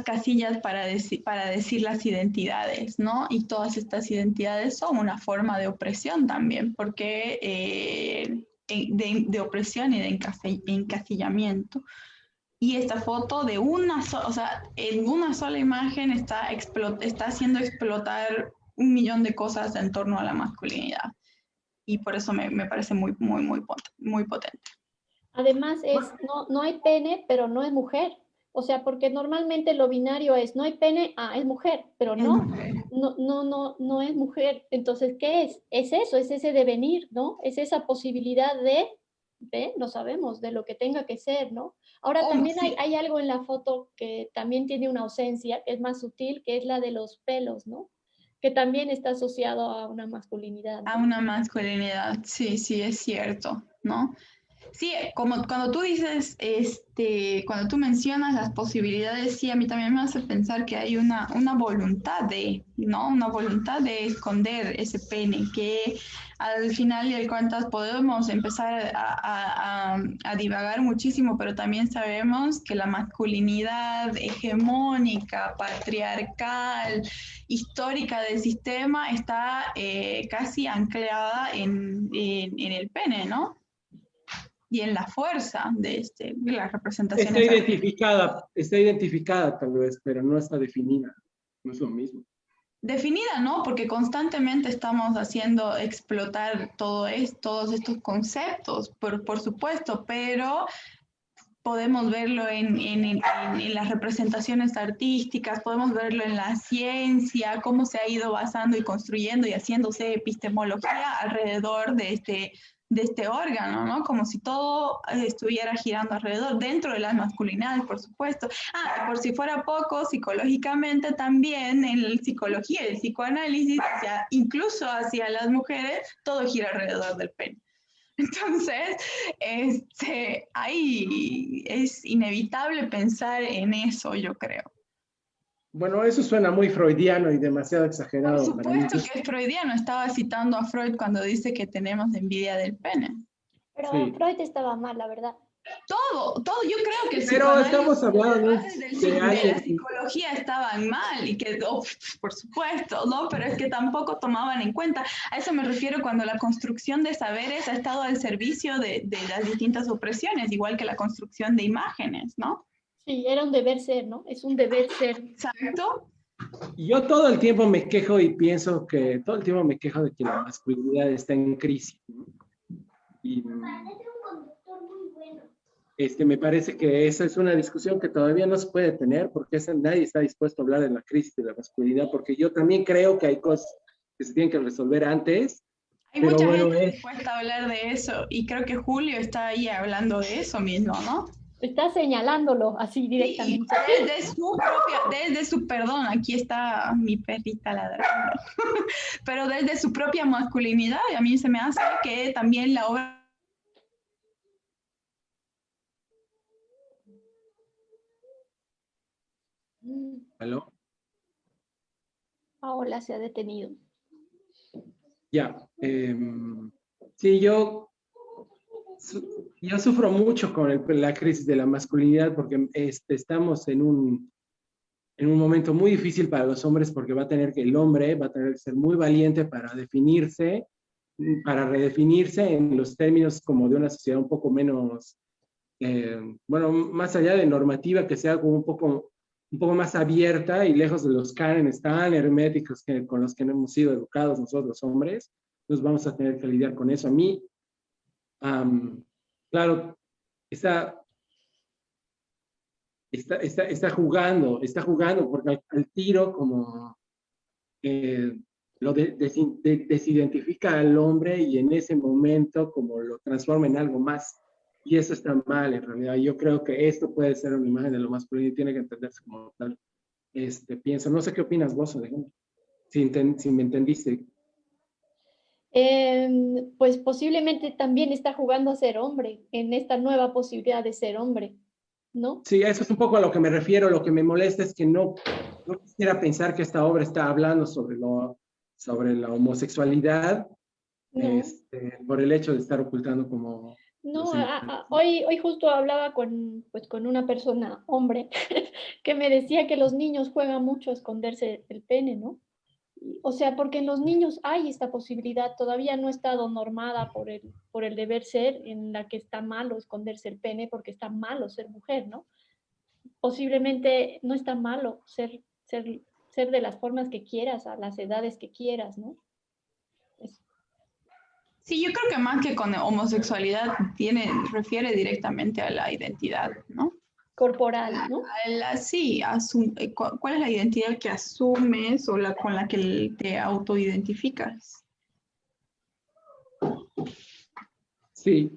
casillas para decir las identidades, ¿no? Y todas estas identidades son una forma de opresión también, porque de opresión y de encasillamiento. Y esta foto de o sea, en una sola imagen está haciendo explotar 1.000.000 de cosas en torno a la masculinidad. Y por eso me parece muy, muy, muy potente. Además no hay pene, pero no es mujer. O sea, porque normalmente lo binario es, no hay pene, es mujer, pero no es mujer. Entonces, ¿qué es? Es eso, es ese devenir, ¿no? Es esa posibilidad no sabemos, de lo que tenga que ser, ¿no? Ahora también sí. hay algo en la foto que también tiene una ausencia, que es más sutil, que es la de los pelos, ¿no? Que también está asociado a una masculinidad, ¿no? A una masculinidad, sí, sí, es cierto, ¿no? Sí, como cuando tú dices, cuando tú mencionas las posibilidades, sí, a mí también me hace pensar que hay una voluntad ¿no? Una voluntad de esconder ese pene, que al final y al cuentas podemos empezar a divagar muchísimo, pero también sabemos que la masculinidad hegemónica, patriarcal, histórica del sistema está casi anclada en el pene, ¿no? Y en la fuerza de las representaciones. Está identificada tal vez, pero no está definida. No es lo mismo. Definida, ¿no? Porque constantemente estamos haciendo explotar todos estos conceptos, por supuesto, pero podemos verlo en las representaciones artísticas, podemos verlo en la ciencia, cómo se ha ido basando y construyendo y haciéndose epistemología alrededor de este órgano, ¿no? Como si todo estuviera girando alrededor, dentro de las masculinidades, por supuesto. Por si fuera poco, psicológicamente también, en la psicología, el psicoanálisis, incluso hacia las mujeres, todo gira alrededor del pene. Entonces, ahí es inevitable pensar en eso, yo creo. Bueno, eso suena muy freudiano y demasiado exagerado. Por supuesto que es freudiano. Estaba citando a Freud cuando dice que tenemos envidia del pene. Pero sí. Freud estaba mal, la verdad. Todo, yo creo que pero estamos hablando de la psicología estaban mal y que, por supuesto, ¿no? Pero es que tampoco tomaban en cuenta. A eso me refiero cuando la construcción de saberes ha estado al servicio de las distintas opresiones, igual que la construcción de imágenes, ¿no? Sí, era un deber ser, ¿no? Es un deber ser. Exacto. Yo todo el tiempo me quejo y pienso que todo el tiempo me quejo de que la masculinidad está en crisis, ¿no? Y me parece que esa es una discusión que todavía no se puede tener porque nadie está dispuesto a hablar de la crisis de la masculinidad, porque yo también creo que hay cosas que se tienen que resolver antes. Hay mucha gente dispuesta a hablar de eso y creo que Julio está ahí hablando de eso mismo, ¿no? Está señalándolo así directamente. Desde su perdón, aquí está mi perrita ladrando, pero desde su propia masculinidad, y a mí se me hace que también la obra... ¿Aló? Ahora se ha detenido. Ya. Sí, yo sufro mucho con la crisis de la masculinidad porque estamos en un momento muy difícil para los hombres porque el hombre va a tener que ser muy valiente para redefinirse en los términos como de una sociedad un poco menos, más allá de normativa, que sea como un poco más abierta y lejos de los cánones tan herméticos con los que no hemos sido educados nosotros los hombres. Entonces vamos a tener que lidiar con eso. A mí, claro, está jugando porque al tiro como lo desidentifica al hombre y en ese momento como lo transforma en algo más. Y eso está mal en realidad. Yo creo que esto puede ser una imagen de lo masculino y tiene que entenderse como tal. Pienso, no sé qué opinas vos, Alejandro, si me entendiste. Pues posiblemente también está jugando a ser hombre, en esta nueva posibilidad de ser hombre, ¿no? Sí, eso es un poco a lo que me refiero. Lo que me molesta es que no quisiera pensar que esta obra está hablando sobre la homosexualidad, No, por el hecho de estar ocultando como no, los sentimientos. hoy justo hablaba pues, con una persona, hombre, que me decía que los niños juegan mucho a esconderse el pene, ¿no? O sea, porque en los niños hay esta posibilidad, todavía no ha estado normada por el deber ser, en la que está malo esconderse el pene porque está malo ser mujer, ¿no? Posiblemente no está malo ser de las formas que quieras, a las edades que quieras, ¿no? Es Sí, yo creo que más que con homosexualidad refiere directamente a la identidad, ¿no? corporal, ¿no? Sí, ¿cuál es la identidad que asumes o con la que te autoidentificas? Sí.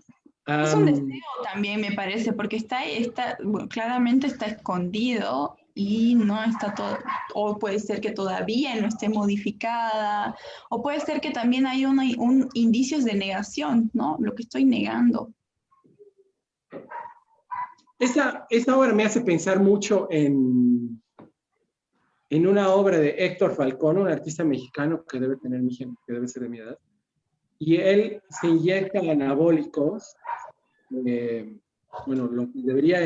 Es un deseo también, me parece, porque bueno, claramente está escondido y no está todo, o puede ser que todavía no esté modificada, o puede ser que también hay indicios de negación, ¿no? Lo que estoy negando. Esta obra me hace pensar mucho en una obra de Héctor Falcón, un artista mexicano que debe tener que debe ser de mi edad, y él se inyecta anabólicos, bueno, lo que debería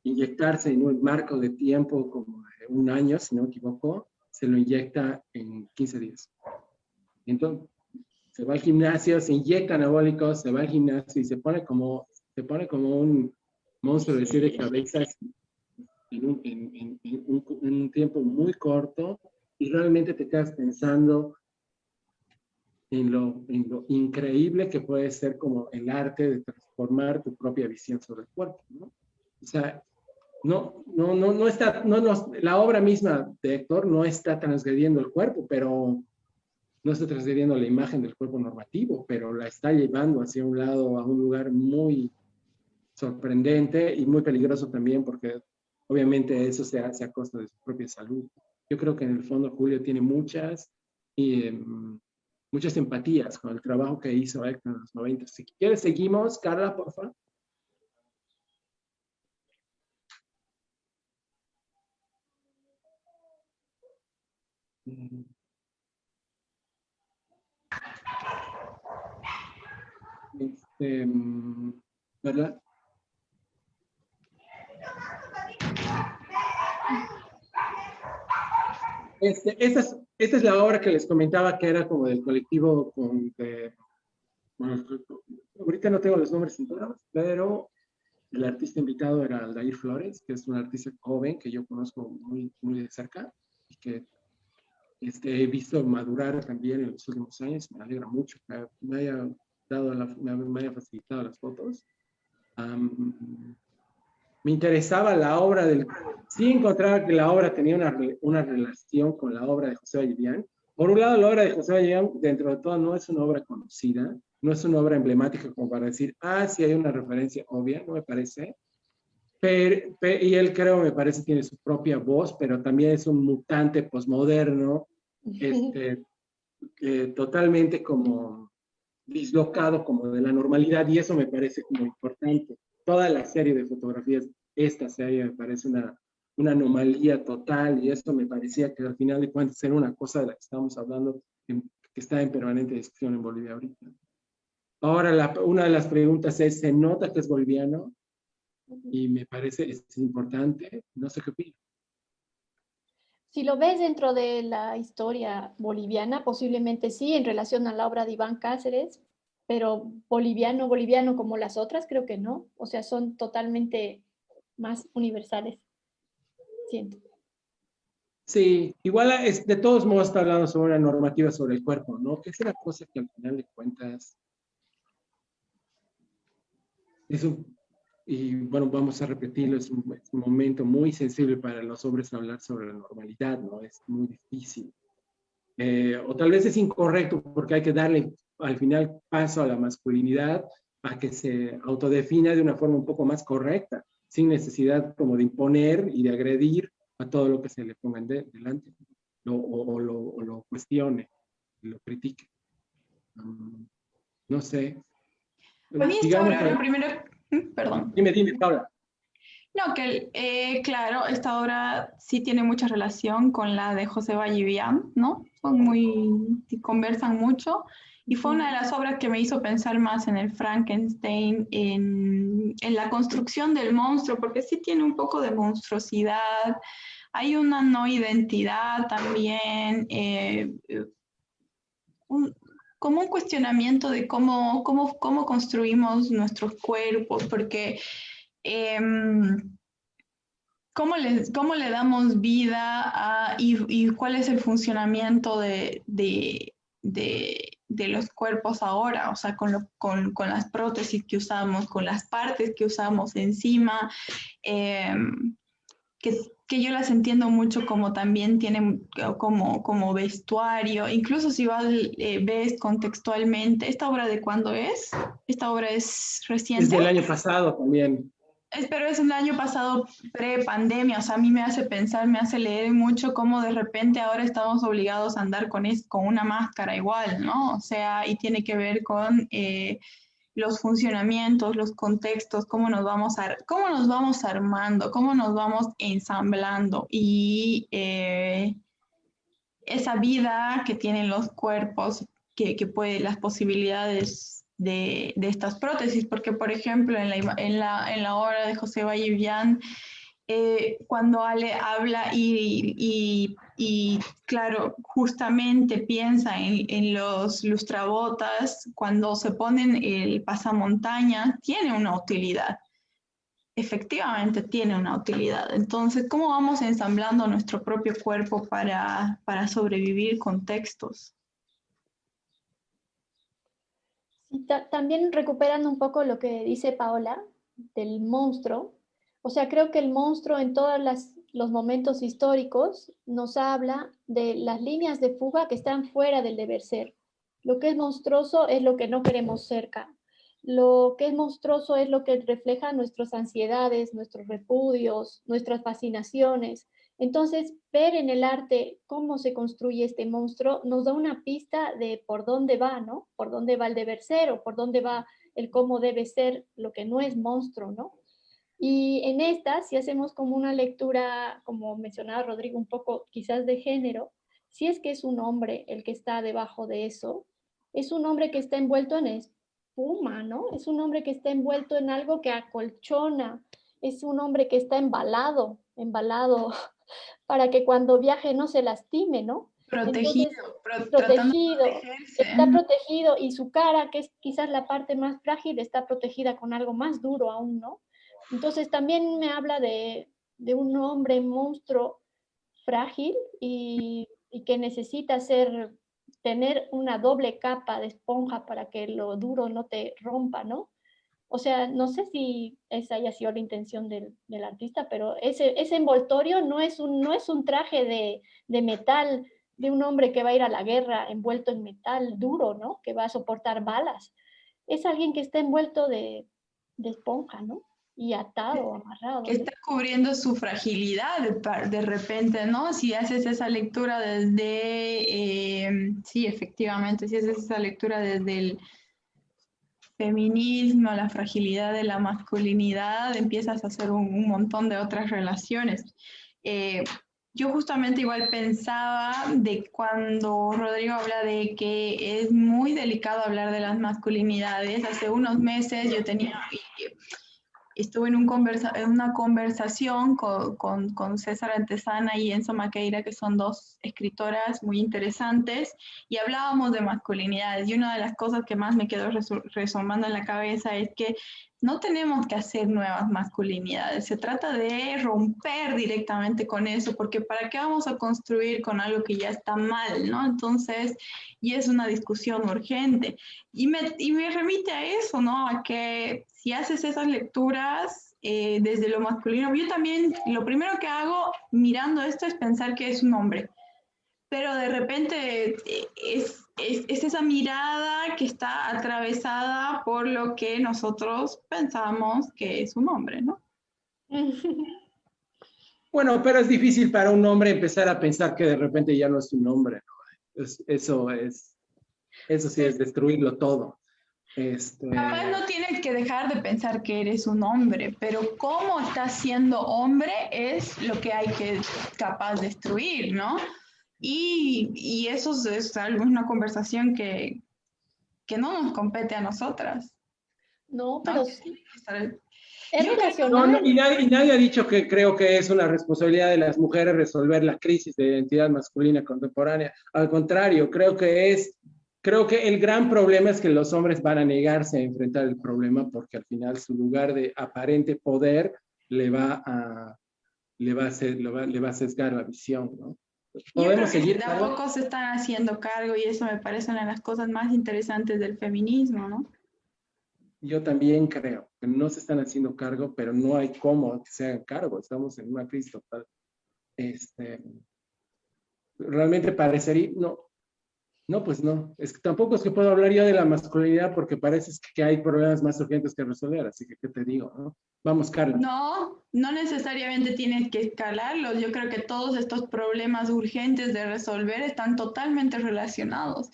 inyectarse en un marco de tiempo como de un año, si no me equivoco, se lo inyecta en 15 días. Entonces, se va al gimnasio, se inyecta anabólicos, se va al gimnasio y se pone como un monstruo de 7 cabezas en un tiempo muy corto, y realmente te quedas pensando en lo increíble que puede ser como el arte de transformar tu propia visión sobre el cuerpo, ¿no? O sea, no está, la obra misma de Héctor no está transgrediendo el cuerpo, pero no está transgrediendo la imagen del cuerpo normativo, pero la está llevando hacia un lado, a un lugar muy sorprendente y muy peligroso también, porque obviamente eso se hace a costa de su propia salud. Yo creo que en el fondo Julio tiene muchas empatías con el trabajo que hizo Héctor en los 90. Si quieres, seguimos. Carla, por favor. ¿Verdad? Esta es la obra que les comentaba que era como del colectivo bueno, ahorita no tengo los nombres enteros, pero el artista invitado era Aldair Flores, que es un artista joven que yo conozco muy, muy de cerca y que he visto madurar también en los últimos años. Me alegra mucho que me haya me haya facilitado las fotos. Me interesaba la obra sí encontraba que la obra tenía una relación con la obra de José Vallevián. Por un lado, la obra de José Vallevián, dentro de todo, no es una obra conocida, no es una obra emblemática como para decir, sí hay una referencia obvia, no me parece. Y él, creo, me parece, tiene su propia voz, pero también es un mutante posmoderno, totalmente como dislocado como de la normalidad, y eso me parece como importante. Toda la serie de fotografías, esta serie me parece una anomalía total, y esto me parecía que al final de cuentas era una cosa de la que estamos hablando, que está en permanente discusión en Bolivia ahorita. Ahora, una de las preguntas es, ¿se nota que es boliviano? Y me parece es importante, no sé qué opina. Si lo ves dentro de la historia boliviana, posiblemente sí, en relación a la obra de Iván Cáceres, pero boliviano, boliviano como las otras, creo que no. O sea, son totalmente más universales, siento. Sí, igual de todos modos está hablando sobre una normativa sobre el cuerpo, ¿no? Que es una cosa que al final de cuentas es y bueno, vamos a repetirlo, es un momento muy sensible para los hombres hablar sobre la normalidad, ¿no? Es muy difícil. O tal vez es incorrecto porque hay que darle al final paso a la masculinidad, a que se autodefina de una forma un poco más correcta, sin necesidad como de imponer y de agredir a todo lo que se le ponga delante o lo cuestione. lo critique. No sé. A mí esta Digamos obra, que- lo primero, perdón. Dime, Paula. No, que claro, esta obra sí tiene mucha relación con la de José Vallivian, ¿no? Conversan mucho. Y fue una de las obras que me hizo pensar más en el Frankenstein, en la construcción del monstruo, porque sí tiene un poco de monstruosidad, hay una no identidad también, como un cuestionamiento de cómo construimos nuestros cuerpos, porque cómo le damos vida y cuál es el funcionamiento de los cuerpos ahora, o sea, con las prótesis que usamos, con las partes que usamos encima, que yo las entiendo mucho como también tienen como vestuario, incluso si ves contextualmente, ¿esta obra de cuándo es? ¿Esta obra es reciente? Es del año pasado también. Pero es un año pasado pre-pandemia, o sea, a mí me hace pensar, me hace leer mucho cómo de repente ahora estamos obligados a andar con una máscara igual, ¿no? O sea, y tiene que ver con los funcionamientos, los contextos, cómo nos vamos armando, cómo nos vamos ensamblando y esa vida que tienen los cuerpos, que puede, las posibilidades de estas prótesis, porque por ejemplo en la obra de José Vallivian, cuando Ale habla y claro, justamente piensa en los lustrabotas, cuando se ponen el pasamontañas, tiene una utilidad. Efectivamente tiene una utilidad. Entonces, ¿cómo vamos ensamblando nuestro propio cuerpo para sobrevivir contextos? Sí, también recuperando un poco lo que dice Paola del monstruo. O sea, creo que el monstruo en todos los momentos históricos nos habla de las líneas de fuga que están fuera del deber ser. Lo que es monstruoso es lo que no queremos cerca. Lo que es monstruoso es lo que refleja nuestras ansiedades, nuestros repudios, nuestras fascinaciones. Entonces, ver en el arte cómo se construye este monstruo nos da una pista de por dónde va, ¿no? Por dónde va el deber ser o por dónde va el cómo debe ser lo que no es monstruo, ¿no? Y en esta, si hacemos como una lectura, como mencionaba Rodrigo, un poco quizás de género, si es que es un hombre el que está debajo de eso, es un hombre que está envuelto en espuma, ¿no? Es un hombre que está envuelto en algo que acolchona, es un hombre que está embalado para que cuando viaje no se lastime, ¿no? Protegido, Entonces, tratando de protegido, protegerse. está protegido y su cara, que es quizás la parte más frágil, está protegida con algo más duro aún, ¿no? Entonces también me habla de un hombre monstruo frágil y que necesita tener una doble capa de esponja para que lo duro no te rompa, ¿no? O sea, no sé si esa haya sido la intención del artista, pero ese envoltorio no es un traje de metal de un hombre que va a ir a la guerra envuelto en metal duro, ¿no? Que va a soportar balas. Es alguien que está envuelto de esponja, ¿no? Y atado, amarrado, Que ¿no? está cubriendo su fragilidad de repente, ¿no? Si haces esa lectura sí, efectivamente, si haces esa lectura desde el feminismo, la fragilidad de la masculinidad, empiezas a hacer un montón de otras relaciones. Yo justamente igual pensaba de cuando Rodrigo habla de que es muy delicado hablar de las masculinidades. Hace unos meses yo estuve en una conversación con César Antesana y Enzo Maqueira, que son dos escritoras muy interesantes, y hablábamos de masculinidades. Y una de las cosas que más me quedó resonando en la cabeza es que no tenemos que hacer nuevas masculinidades, se trata de romper directamente con eso, porque ¿para qué vamos a construir con algo que ya está mal, ¿no? Entonces, y es una discusión urgente. Y me remite a eso, ¿no? A que si haces esas lecturas desde lo masculino, yo también lo primero que hago mirando esto es pensar que es un hombre, pero de repente es esa mirada que está atravesada por lo que nosotros pensamos que es un hombre, ¿no? Bueno, pero es difícil para un hombre empezar a pensar que de repente ya no es un hombre, ¿no? Eso sí es destruirlo todo. Capaz no tienes que dejar de pensar que eres un hombre, pero cómo estás siendo hombre es lo que hay que capaz destruir, ¿no? Y eso es una conversación que no nos compete a nosotras. No, ¿No? pero sí. Es Yo creo- relacional. Y nadie ha dicho que creo que es una responsabilidad de las mujeres resolver la crisis de identidad masculina contemporánea. Al contrario, creo que el gran problema es que los hombres van a negarse a enfrentar el problema porque al final su lugar de aparente poder le va a sesgar la visión, ¿no? Yo creo Podemos que seguir. de a poco se están haciendo cargo y eso me parece una de las cosas más interesantes del feminismo, ¿no? Yo también creo que no se están haciendo cargo, pero no hay cómo que se hagan cargo. Estamos en una crisis total. Realmente parecería, no, pues no. Es que tampoco es que puedo hablar yo de la masculinidad porque parece que hay problemas más urgentes que resolver, así que, ¿qué te digo? ¿No? Vamos, Carla. No necesariamente tienes que escalarlos. Yo creo que todos estos problemas urgentes de resolver están totalmente relacionados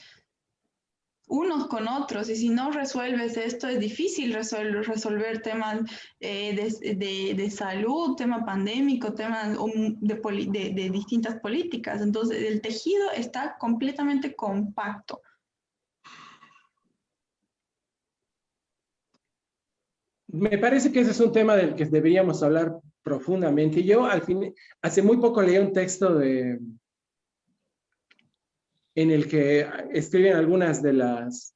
unos con otros, y si no resuelves esto es difícil resolver temas de salud, tema pandémico, temas de distintas políticas. Entonces el tejido está completamente compacto. Me parece que ese es un tema del que deberíamos hablar profundamente. Yo hace muy poco leí un texto en el que escriben algunas de las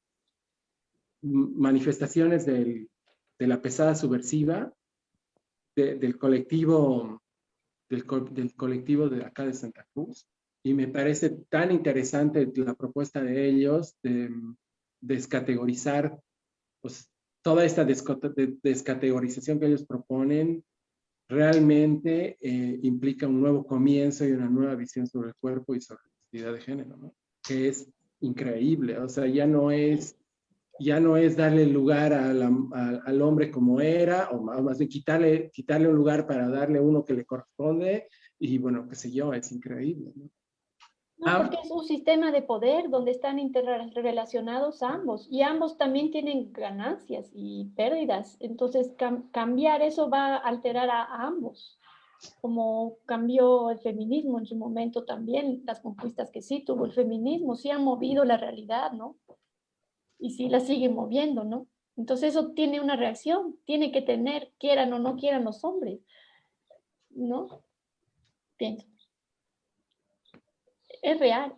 manifestaciones de la pesada subversiva del colectivo de acá de Santa Cruz, y me parece tan interesante la propuesta de ellos de descategorizar, pues, toda esta descategorización que ellos proponen realmente implica un nuevo comienzo y una nueva visión sobre el cuerpo y sobre la identidad de género, ¿no? Que es increíble. O sea, ya no es darle lugar al hombre como era, o más bien quitarle un lugar para darle uno que le corresponde, y bueno, qué sé yo, es increíble, ¿no? No, porque es un sistema de poder donde están interrelacionados ambos y ambos también tienen ganancias y pérdidas. Entonces, cambiar eso va a alterar a ambos, como cambió el feminismo en su momento también, las conquistas que sí tuvo el feminismo, sí han movido la realidad, ¿no? Y sí la siguen moviendo, ¿no? Entonces eso tiene una reacción, tiene que tener, quieran o no quieran los hombres, ¿no? Pienso. Es real.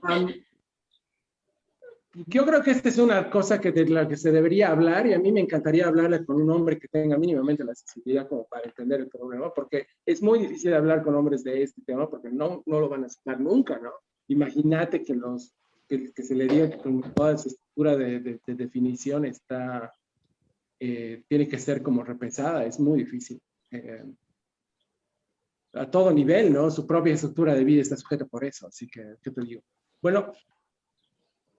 Yo creo que esta es una cosa de la que se debería hablar, y a mí me encantaría hablarle con un hombre que tenga mínimamente la sensibilidad como para entender el problema, porque es muy difícil hablar con hombres de este tema porque no lo van a aceptar nunca, ¿no? Imagínate que se le diga que con toda esa estructura de definición tiene que ser como repensada, es muy difícil. A todo nivel, ¿no? Su propia estructura de vida está sujeta por eso, así que, ¿qué te digo? Bueno,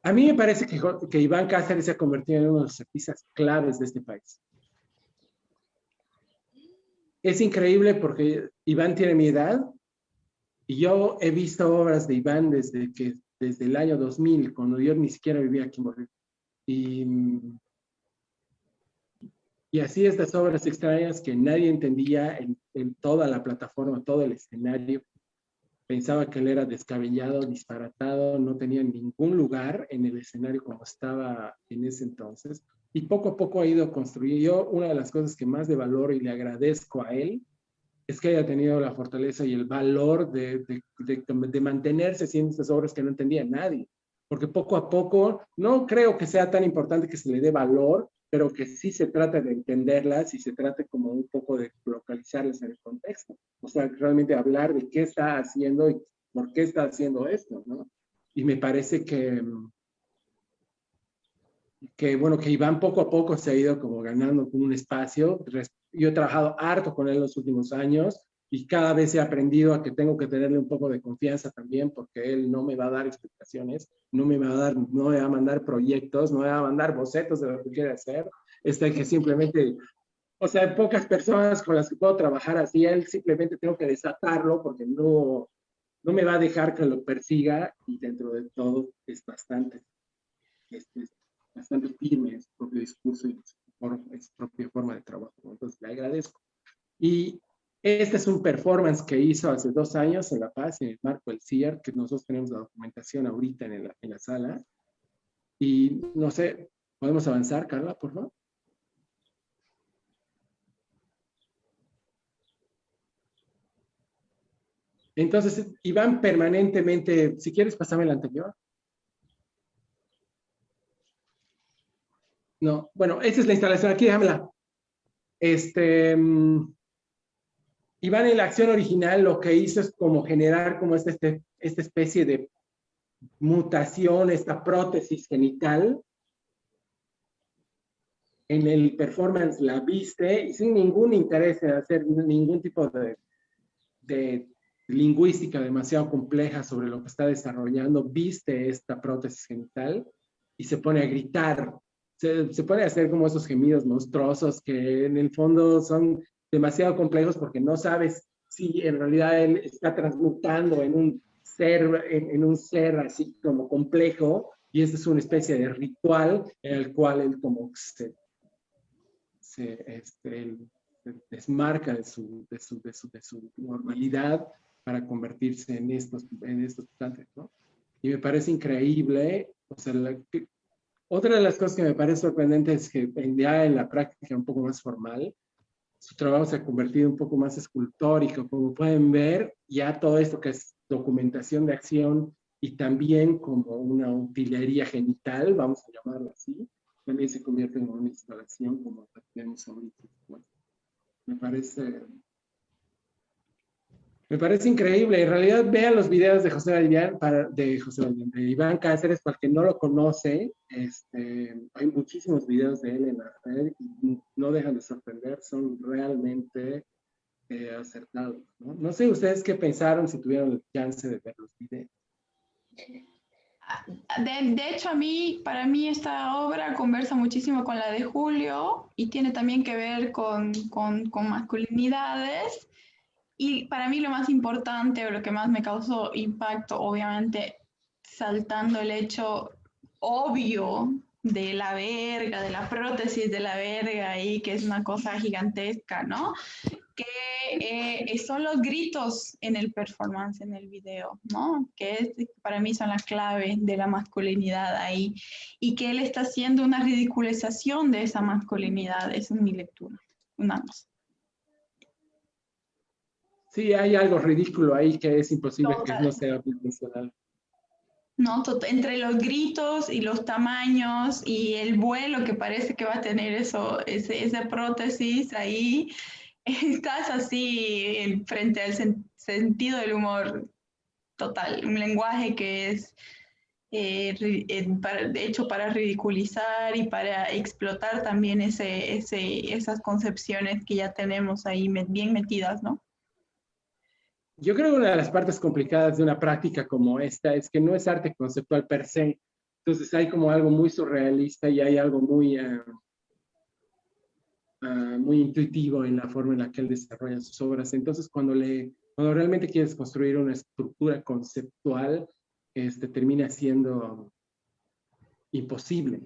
a mí me parece que Iván Cáceres se ha convertido en uno de los artistas claves de este país. Es increíble porque Iván tiene mi edad y yo he visto obras de Iván desde el año 2000, cuando yo ni siquiera vivía aquí en Bolivia. Y así estas obras extrañas que nadie entendía en toda la plataforma, todo el escenario. Pensaba que él era descabellado, disparatado, no tenía ningún lugar en el escenario como estaba en ese entonces. Y poco a poco ha ido construyendo. Yo, una de las cosas que más le valoro y le agradezco a él es que haya tenido la fortaleza y el valor de mantenerse haciendo estas obras que no entendía nadie. Porque poco a poco, no creo que sea tan importante que se le dé valor, pero que sí se trata de entenderlas y se trata como un poco de localizarlas en el contexto. O sea, realmente hablar de qué está haciendo y por qué está haciendo esto, ¿no? Y me parece que bueno, que Iván poco a poco se ha ido como ganando un espacio. Yo he trabajado harto con él los últimos años y cada vez he aprendido a que tengo que tenerle un poco de confianza también, porque él no me va a dar explicaciones, no me va a mandar proyectos, no me va a mandar bocetos de lo que quiere hacer. Que simplemente, o sea, hay pocas personas con las que puedo trabajar así, él simplemente tengo que desatarlo porque no no me va a dejar que lo persiga y dentro de todo es este, bastante firme en su propio discurso y en su propia forma de trabajo. Entonces le agradezco. Y este es un performance que hizo hace 2 años en La Paz, en el marco del CIAR, que nosotros tenemos la documentación ahorita en la sala. Y no sé, ¿podemos avanzar, Carla, por favor? Entonces, Iván permanentemente, si quieres pasarme la anterior. No, bueno, esta es la instalación aquí, déjamela. Iván en la acción original lo que hizo es como generar como esta especie de mutación, esta prótesis genital. En el performance la viste y sin ningún interés en hacer ningún tipo de lingüística demasiado compleja sobre lo que está desarrollando, viste esta prótesis genital y se pone a gritar. Se pone a hacer como esos gemidos monstruosos que en el fondo son demasiado complejos porque no sabes si en realidad él está transmutando en un ser así como complejo, y esta es una especie de ritual en el cual él como él se desmarca de su normalidad para convertirse en estos sustantes, ¿no? Y me parece increíble, o sea, otra de las cosas que me parece sorprendente es que ya en la práctica un poco más formal, su trabajo se ha convertido un poco más escultórico. Como pueden ver, ya todo esto que es documentación de acción y también como una utilería genital, vamos a llamarlo así, también se convierte en una instalación como la que tenemos ahorita. Bueno, me parece me parece increíble. En realidad, vean los videos de de Iván Cáceres, para el que no lo conoce. Hay muchísimos videos de él en la red y no dejan de sorprender, son realmente acertados, ¿no? No sé ustedes qué pensaron si tuvieron el chance de ver los videos. De hecho, para mí esta obra conversa muchísimo con la de Julio y tiene también que ver con masculinidades. Y para mí lo más importante o lo que más me causó impacto, obviamente, saltando el hecho obvio de la verga, de la prótesis de la verga ahí, que es una cosa gigantesca, ¿no? Que son los gritos en el performance, en el video, ¿no? Para mí son la clave de la masculinidad ahí, y que él está haciendo una ridiculización de esa masculinidad. Esa es mi lectura, una más. Sí, hay algo ridículo ahí que es imposible que no sea bidimensional. ¿No? Entre los gritos y los tamaños y el vuelo que parece que va a tener esa prótesis ahí, estás así frente al sentido del humor total, un lenguaje que es hecho para ridiculizar y para explotar también esas concepciones que ya tenemos ahí bien metidas, ¿no? Yo creo que una de las partes complicadas de una práctica como esta es que no es arte conceptual per se. Entonces hay como algo muy surrealista y hay algo muy intuitivo en la forma en la que él desarrolla sus obras. Entonces cuando realmente quieres construir una estructura conceptual, termina siendo imposible.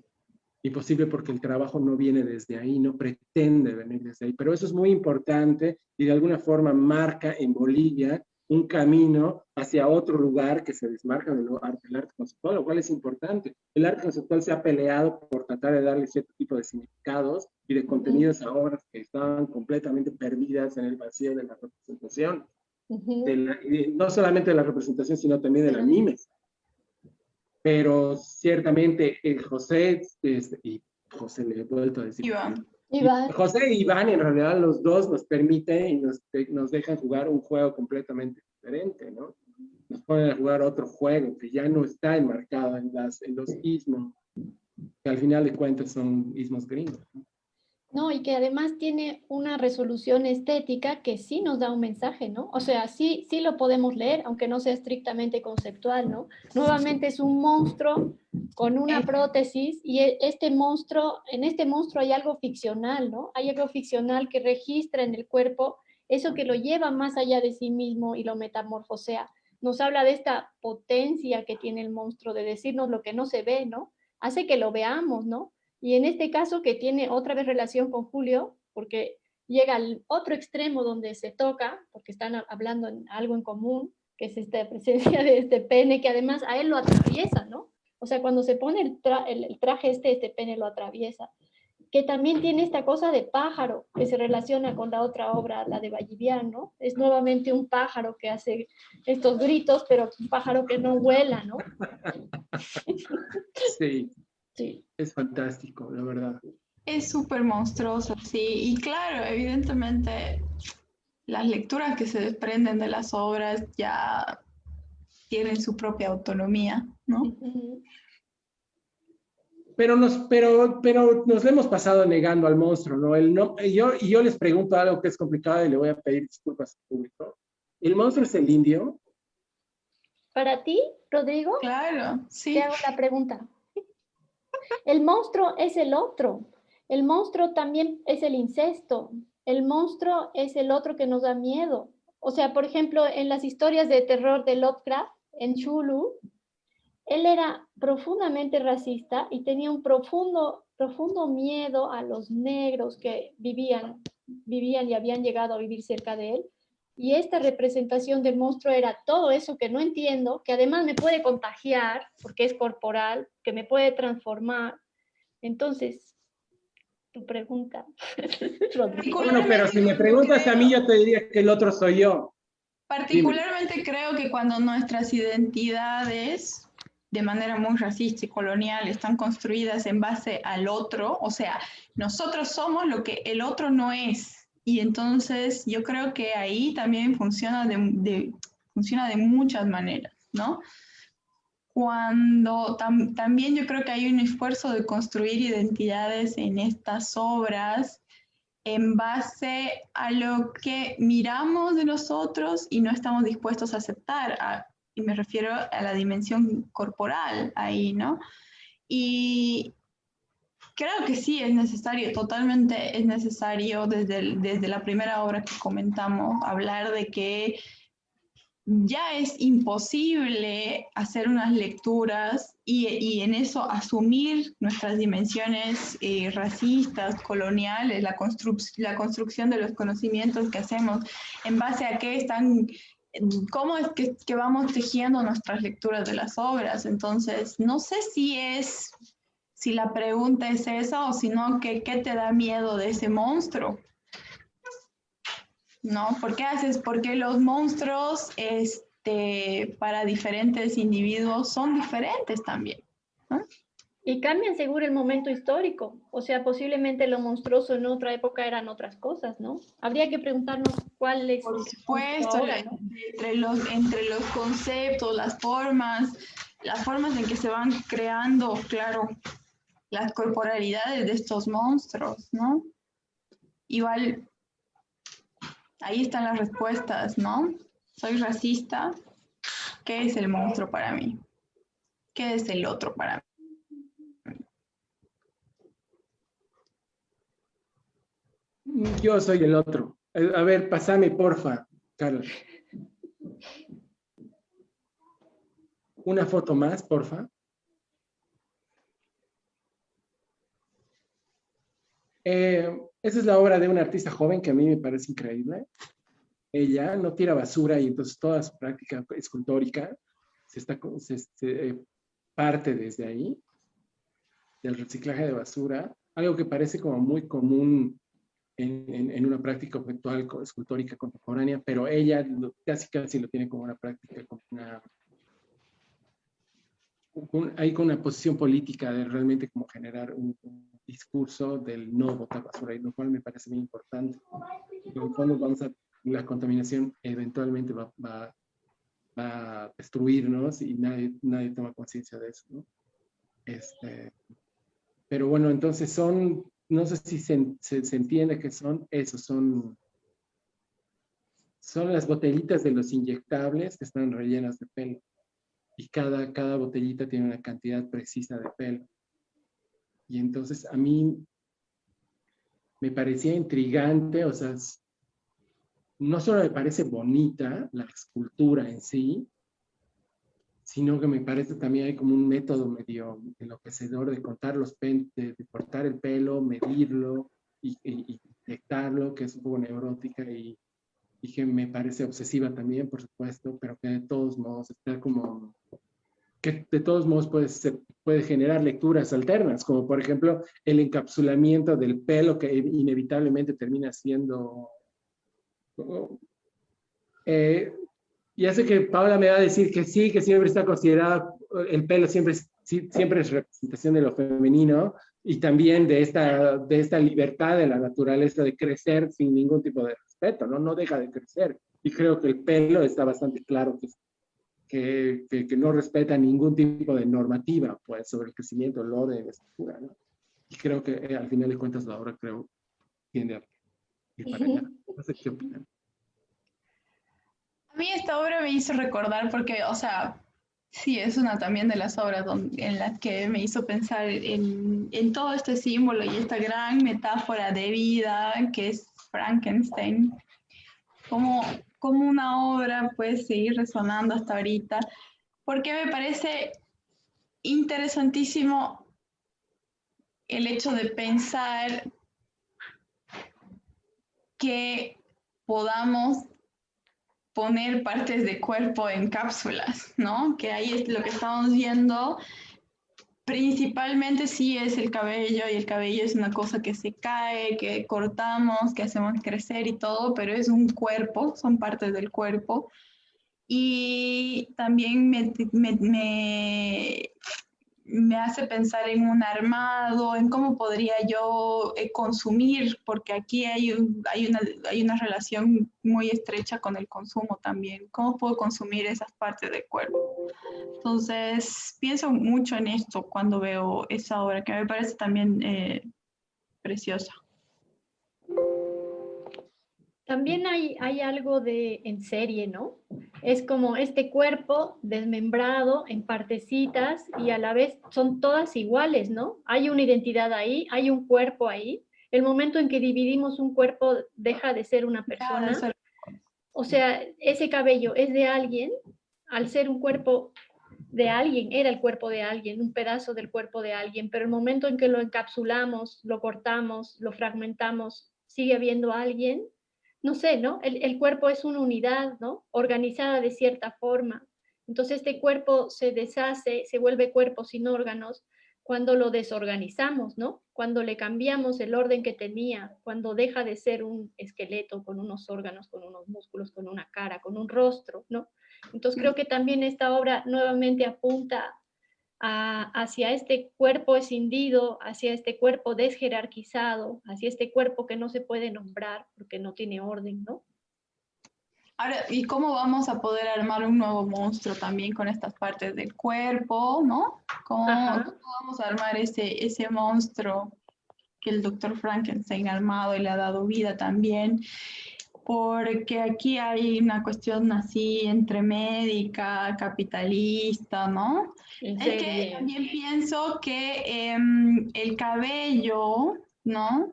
Imposible porque el trabajo no viene desde ahí, no pretende venir desde ahí. Pero eso es muy importante y de alguna forma marca en Bolivia un camino hacia otro lugar que se desmarca del arte conceptual, lo cual es importante. El arte conceptual se ha peleado por tratar de darle cierto tipo de significados y de contenidos a obras que estaban completamente perdidas en el vacío de la representación. No solamente de la representación, sino también del anime. Pero ciertamente José, y José le he vuelto a decir, José y Iván en realidad los dos nos permiten y nos dejan jugar un juego completamente diferente, ¿no? Nos ponen a jugar otro juego que ya no está enmarcado en los ismos, que al final de cuentas son ismos gringos, ¿no? No, y que además tiene una resolución estética que sí nos da un mensaje, ¿no? O sea, sí lo podemos leer, aunque no sea estrictamente conceptual, ¿no? Nuevamente es un monstruo con una prótesis y en este monstruo hay algo ficcional, ¿no? Hay algo ficcional que registra en el cuerpo eso que lo lleva más allá de sí mismo y lo metamorfosea. nos habla de esta potencia que tiene el monstruo de decirnos lo que no se ve, ¿no? Hace que lo veamos, ¿no? Y en este caso que tiene otra vez relación con Julio, porque llega al otro extremo donde se toca, porque están hablando en algo en común, que es esta presencia de este pene, que además a él lo atraviesa, ¿no? O sea, cuando se pone el traje este pene lo atraviesa, que también tiene esta cosa de pájaro, que se relaciona con la otra obra, la de Vallivian, ¿no? Es nuevamente un pájaro que hace estos gritos, pero un pájaro que no vuela, ¿no? Sí, Sí. es fantástico, la verdad. Es súper monstruoso, sí. Y claro, evidentemente las lecturas que se desprenden de las obras ya tienen su propia autonomía, ¿no? Uh-huh. Pero nos lo hemos pasado negando al monstruo, ¿no? Yo les pregunto algo que es complicado y le voy a pedir disculpas al público. ¿El monstruo es el indio? Para ti, Rodrigo, Claro, te sí. hago la pregunta. El monstruo es el otro. El monstruo también es el incesto. El monstruo es el otro que nos da miedo. O sea, por ejemplo, en las historias de terror de Lovecraft, en Chulu, él era profundamente racista y tenía un profundo miedo a los negros que vivían y habían llegado a vivir cerca de él. Y esta representación del monstruo era todo eso que no entiendo, que además me puede contagiar, porque es corporal, que me puede transformar. Entonces, tu pregunta, Rodrigo. Bueno, pero si me Particularmente preguntas a mí, yo te diría que el otro soy yo. Dime. particularmente creo que cuando nuestras identidades de manera muy racista y colonial están construidas en base al otro, o sea, nosotros somos lo que el otro no es. Y entonces yo creo que ahí también funciona funciona de muchas maneras, ¿no? Cuando también yo creo que hay un esfuerzo de construir identidades en estas obras en base a lo que miramos de nosotros y no estamos dispuestos a aceptar, y me refiero a la dimensión corporal ahí, ¿no? Y creo que sí es necesario, totalmente es necesario desde la primera obra que comentamos, hablar de que ya es imposible hacer unas lecturas y en eso asumir nuestras dimensiones racistas, coloniales, la construcción de los conocimientos que hacemos en base a qué están, cómo es que vamos tejiendo nuestras lecturas de las obras. Entonces, no sé si la pregunta es esa o si no, ¿qué te da miedo de ese monstruo? ¿No? Porque los monstruos para diferentes individuos son diferentes también, ¿no? Y cambian según el momento histórico. O sea, posiblemente lo monstruoso en otra época eran otras cosas, ¿no? Habría que preguntarnos cuál es Por el supuesto, ahora, ¿no? entre los conceptos, las formas en que se van creando, claro, las corporalidades de estos monstruos, ¿no? Igual, ahí están las respuestas, ¿no? Soy racista. ¿Qué es el monstruo para mí? ¿Qué es el otro para mí? Yo soy el otro. A ver, pasame, porfa, Carla. Una foto más, porfa. Esa es la obra de una artista joven que a mí me parece increíble. Ella no tira basura y entonces toda su práctica escultórica parte desde ahí, del reciclaje de basura, algo que parece como muy común en una práctica conceptual escultórica contemporánea, pero ella casi lo tiene como una práctica, como hay con una posición política de realmente como generar un discurso del no botar basura, y lo cual me parece muy importante. En el fondo la contaminación eventualmente va a destruirnos y nadie toma conciencia de eso, ¿no? Pero bueno, entonces no sé si se entiende que son eso, son las botellitas de los inyectables que están rellenas de pelo. Y cada botellita tiene una cantidad precisa de pelo. Y entonces a mí me parecía intrigante, o sea, no solo me parece bonita la escultura en sí, sino que me parece también hay como un método medio enloquecedor de contar de cortar el pelo, medirlo y detectarlo, que es un poco neurótica y que me parece obsesiva también, por supuesto, pero que de todos modos está como, que de todos modos puede generar lecturas alternas, como por ejemplo el encapsulamiento del pelo que inevitablemente termina siendo... ya sé que Paula me va a decir que sí, que siempre está considerado, el pelo siempre es representación de lo femenino y también de esta libertad de la naturaleza de crecer sin ningún tipo de respeto, ¿no? No deja de crecer. Y creo que el pelo está bastante claro que no respeta ningún tipo de normativa pues, sobre el crecimiento, el orden y la estructura, ¿no? Y creo que al final de cuentas la obra tiende a ir para allá. No sé qué opinan. A mí esta obra me hizo recordar porque, o sea, sí, es una también de las obras en las que me hizo pensar en todo este símbolo y esta gran metáfora de vida que es Frankenstein. Como una obra puede seguir resonando hasta ahorita, porque me parece interesantísimo el hecho de pensar que podamos poner partes de cuerpo en cápsulas, ¿no? Que ahí es lo que estamos viendo. Principalmente sí es el cabello, y el cabello es una cosa que se cae, que cortamos, que hacemos crecer y todo, pero es un cuerpo, son partes del cuerpo. Y también me hace pensar en un armado, en cómo podría yo consumir, porque aquí hay una relación muy estrecha con el consumo también. ¿Cómo puedo consumir esas partes del cuerpo? Entonces, pienso mucho en esto cuando veo esa obra, que me parece también preciosa. También hay algo de en serie, ¿no? Es como este cuerpo desmembrado en partecitas y a la vez son todas iguales, ¿no? Hay una identidad ahí, hay un cuerpo ahí. El momento en que dividimos un cuerpo deja de ser una persona. O sea, ese cabello es de alguien, al ser un cuerpo de alguien, era el cuerpo de alguien, un pedazo del cuerpo de alguien, pero el momento en que lo encapsulamos, lo cortamos, lo fragmentamos, sigue habiendo alguien, no sé, ¿no? El cuerpo es una unidad, ¿no? Organizada de cierta forma. Entonces este cuerpo se deshace, se vuelve cuerpo sin órganos cuando lo desorganizamos, ¿no? Cuando le cambiamos el orden que tenía, cuando deja de ser un esqueleto con unos órganos, con unos músculos, con una cara, con un rostro, ¿no? Entonces creo que también esta obra nuevamente apunta hacia este cuerpo escindido, hacia este cuerpo desjerarquizado, hacia este cuerpo que no se puede nombrar porque no tiene orden, ¿no? Ahora, ¿y cómo vamos a poder armar un nuevo monstruo también con estas partes del cuerpo, ¿no? ¿Cómo vamos a armar ese monstruo que el doctor Frankenstein ha armado y le ha dado vida también? Porque aquí hay una cuestión así entre médica, capitalista, ¿no? Es que también pienso que el cabello, ¿no?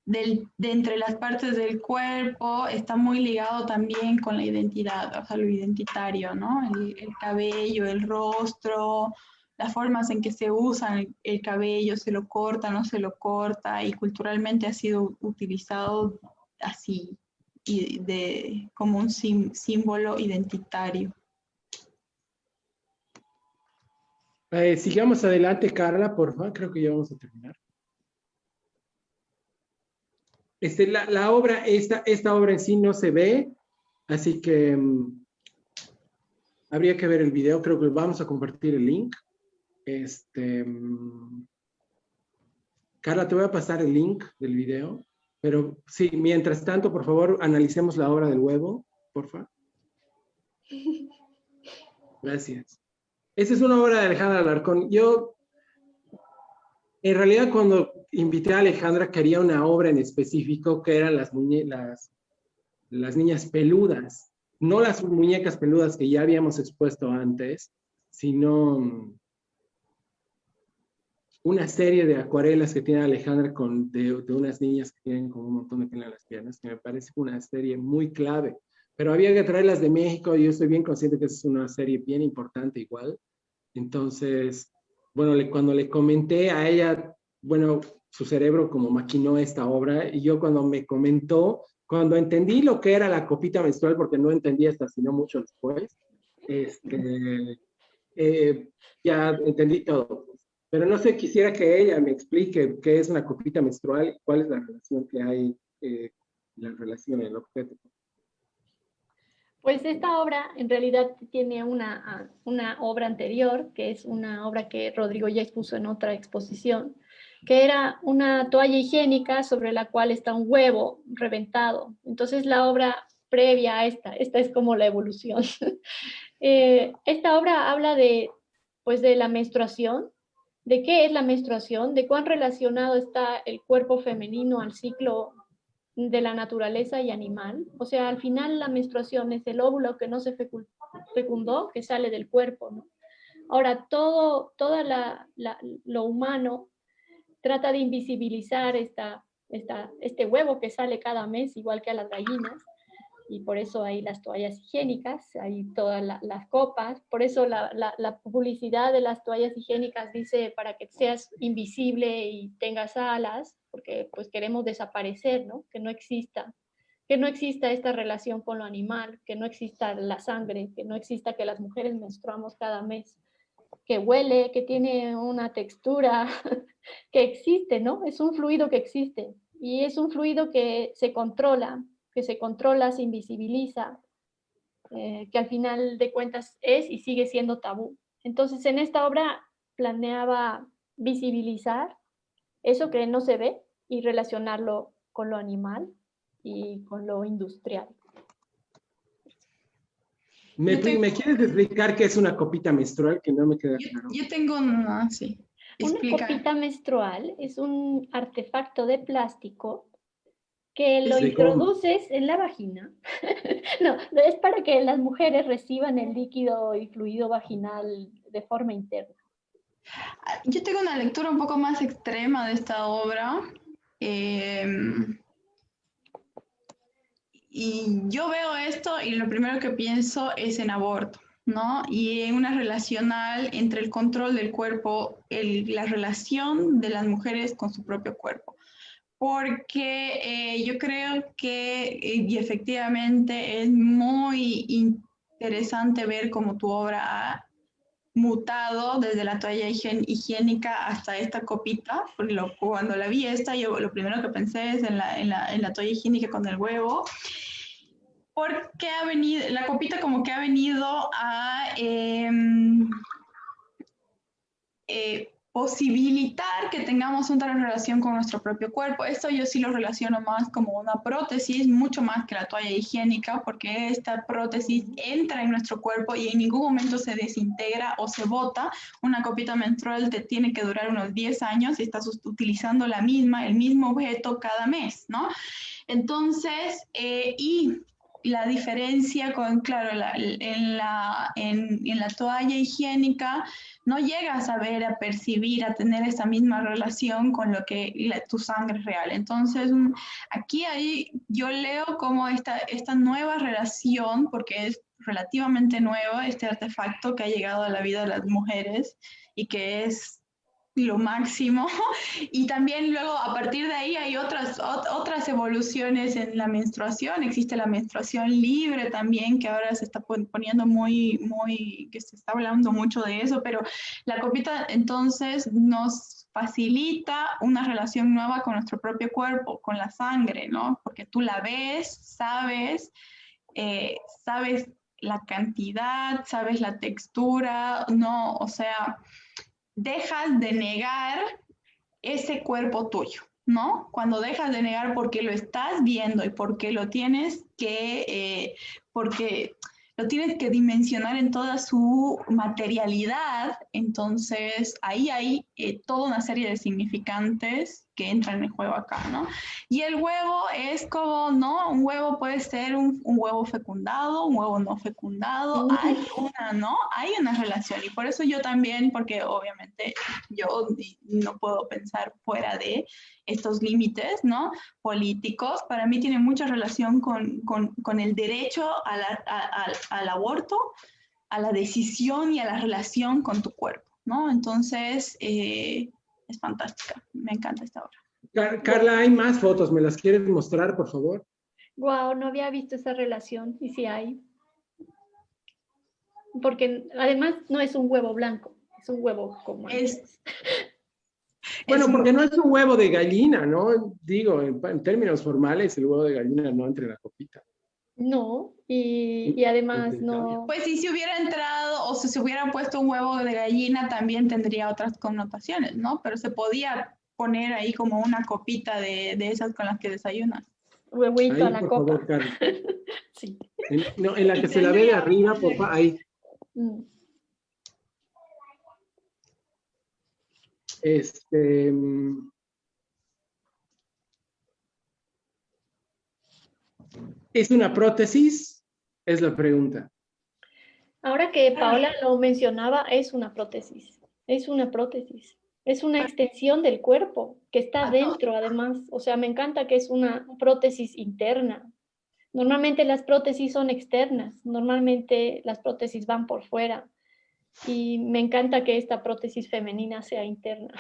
De entre las partes del cuerpo está muy ligado también con la identidad, o sea, lo identitario, ¿no? El cabello, el rostro, las formas en que se usa el cabello, se lo corta, no se lo corta, y culturalmente ha sido utilizado así, como un símbolo identitario. Sigamos adelante, Carla, por favor. Creo que ya vamos a terminar. La obra, esta obra en sí no se ve, así que habría que ver el video. Creo que vamos a compartir el link. Carla, te voy a pasar el link del video, pero sí, mientras tanto, por favor, analicemos la obra del huevo, por favor. Gracias. Esta es una obra de Alejandra Alarcón. Yo, en realidad, cuando invité a Alejandra, quería una obra en específico que eran las niñas peludas. No las muñecas peludas que ya habíamos expuesto antes, sino una serie de acuarelas que tiene Alejandra de unas niñas que tienen como un montón de pelo en las piernas, que me parece una serie muy clave pero había que traerlas de México y yo estoy bien consciente que es una serie bien importante igual. Entonces, bueno, cuando le comenté a ella, bueno, su cerebro como maquinó esta obra y yo cuando me comentó, cuando entendí lo que era la copita menstrual, porque no entendía hasta sino mucho después, eh, ya entendí todo. Pero no sé, quisiera que ella me explique qué es una copita menstrual y cuál es la relación que hay, la relación, el objeto. Pues esta obra en realidad tiene una obra anterior, que es una obra que Rodrigo ya expuso en otra exposición, que era una toalla higiénica sobre la cual está un huevo reventado. Entonces la obra previa a esta es como la evolución. Esta obra habla pues de la menstruación, de qué es la menstruación, de cuán relacionado está el cuerpo femenino al ciclo de la naturaleza y animal. O sea, al final la menstruación es el óvulo que no se fecundó, que sale del cuerpo, ¿no? Ahora, todo lo humano trata de invisibilizar este huevo que sale cada mes, igual que a las gallinas, y por eso hay las toallas higiénicas, hay todas las copas, por eso la publicidad de las toallas higiénicas dice para que seas invisible y tengas alas, porque pues queremos desaparecer, ¿no? Que no exista esta relación con lo animal, que no exista la sangre, que no exista que las mujeres menstruamos cada mes, que huele, que tiene una textura, que existe, ¿no? Es un fluido que existe y es un fluido que se controla, se invisibiliza, que al final de cuentas es y sigue siendo tabú. Entonces, en esta obra planeaba visibilizar eso que no se ve y relacionarlo con lo animal y con lo industrial. ¿Me quieres explicar qué es una copita menstrual? Que no me queda claro. Yo tengo una, sí. Una copita menstrual es un artefacto de plástico que lo introduces en la vagina. No, es para que las mujeres reciban el líquido y fluido vaginal de forma interna. Yo tengo una lectura un poco más extrema de esta obra. Y yo veo esto y lo primero que pienso es en aborto, ¿no? Y en una relacional entre el control del cuerpo, la relación de las mujeres con su propio cuerpo. Porque yo creo que, y efectivamente, es muy interesante ver cómo tu obra ha mutado desde la toalla higiénica hasta esta copita. Cuando la vi yo lo primero que pensé es en la toalla higiénica con el huevo. Porque la copita como que ha venido a posibilitar que tengamos una relación con nuestro propio cuerpo. Esto yo sí lo relaciono más como una prótesis, mucho más que la toalla higiénica, porque esta prótesis entra en nuestro cuerpo y en ningún momento se desintegra o se bota. Una copita menstrual te tiene que durar unos 10 años y estás utilizando el mismo objeto cada mes, ¿no? Entonces, y la diferencia con, claro, en la toalla higiénica no llegas a ver, a percibir, a tener esa misma relación con lo que tu sangre es real. Entonces, ahí yo leo como esta nueva relación, porque es relativamente nuevo este artefacto que ha llegado a la vida de las mujeres y que es lo máximo. Y también luego a partir de ahí hay otras evoluciones en la menstruación. Existe la menstruación libre también, que ahora se está poniendo que se está hablando mucho de eso, pero la copita entonces nos facilita una relación nueva con nuestro propio cuerpo, con la sangre, ¿no? Porque tú la ves, sabes la cantidad, sabes la textura, ¿no? O sea, dejas de negar ese cuerpo tuyo, ¿no? Cuando dejas de negar porque lo estás viendo y porque lo tienes que dimensionar en toda su materialidad, entonces ahí hay toda una serie de significantes que entran en juego acá, ¿no? Y el huevo es como, ¿no? Un huevo puede ser un huevo fecundado, un huevo no fecundado, hay una relación. Y por eso yo también, porque obviamente yo no puedo pensar fuera de estos límites, ¿no? Políticos, para mí tiene mucha relación con el derecho al aborto, a la decisión y a la relación con tu cuerpo, ¿no? Entonces, es fantástica, me encanta esta obra. Carla, hay más fotos, ¿me las quieres mostrar, por favor? Wow, no había visto esa relación, y sí hay. Porque además no es un huevo blanco, es un huevo como Bueno, porque no es un huevo de gallina, ¿no? Digo, en términos formales, el huevo de gallina no entra en la copita. No, y además no... Pues si se hubiera entrado o si se hubiera puesto un huevo de gallina también tendría otras connotaciones, ¿no? Pero se podía poner ahí como una copita de esas con las que desayunas. Huevito a la por copa. Favor, Carla. Sí. En la que se la ve de arriba, por favor, ahí. ¿Es una prótesis? Es la pregunta. Ahora que Paola lo mencionaba, es una prótesis. Es una prótesis. Es una extensión del cuerpo que está dentro, además. O sea, me encanta que es una prótesis interna. Normalmente las prótesis son externas. Normalmente las prótesis van por fuera. Y me encanta que esta prótesis femenina sea interna.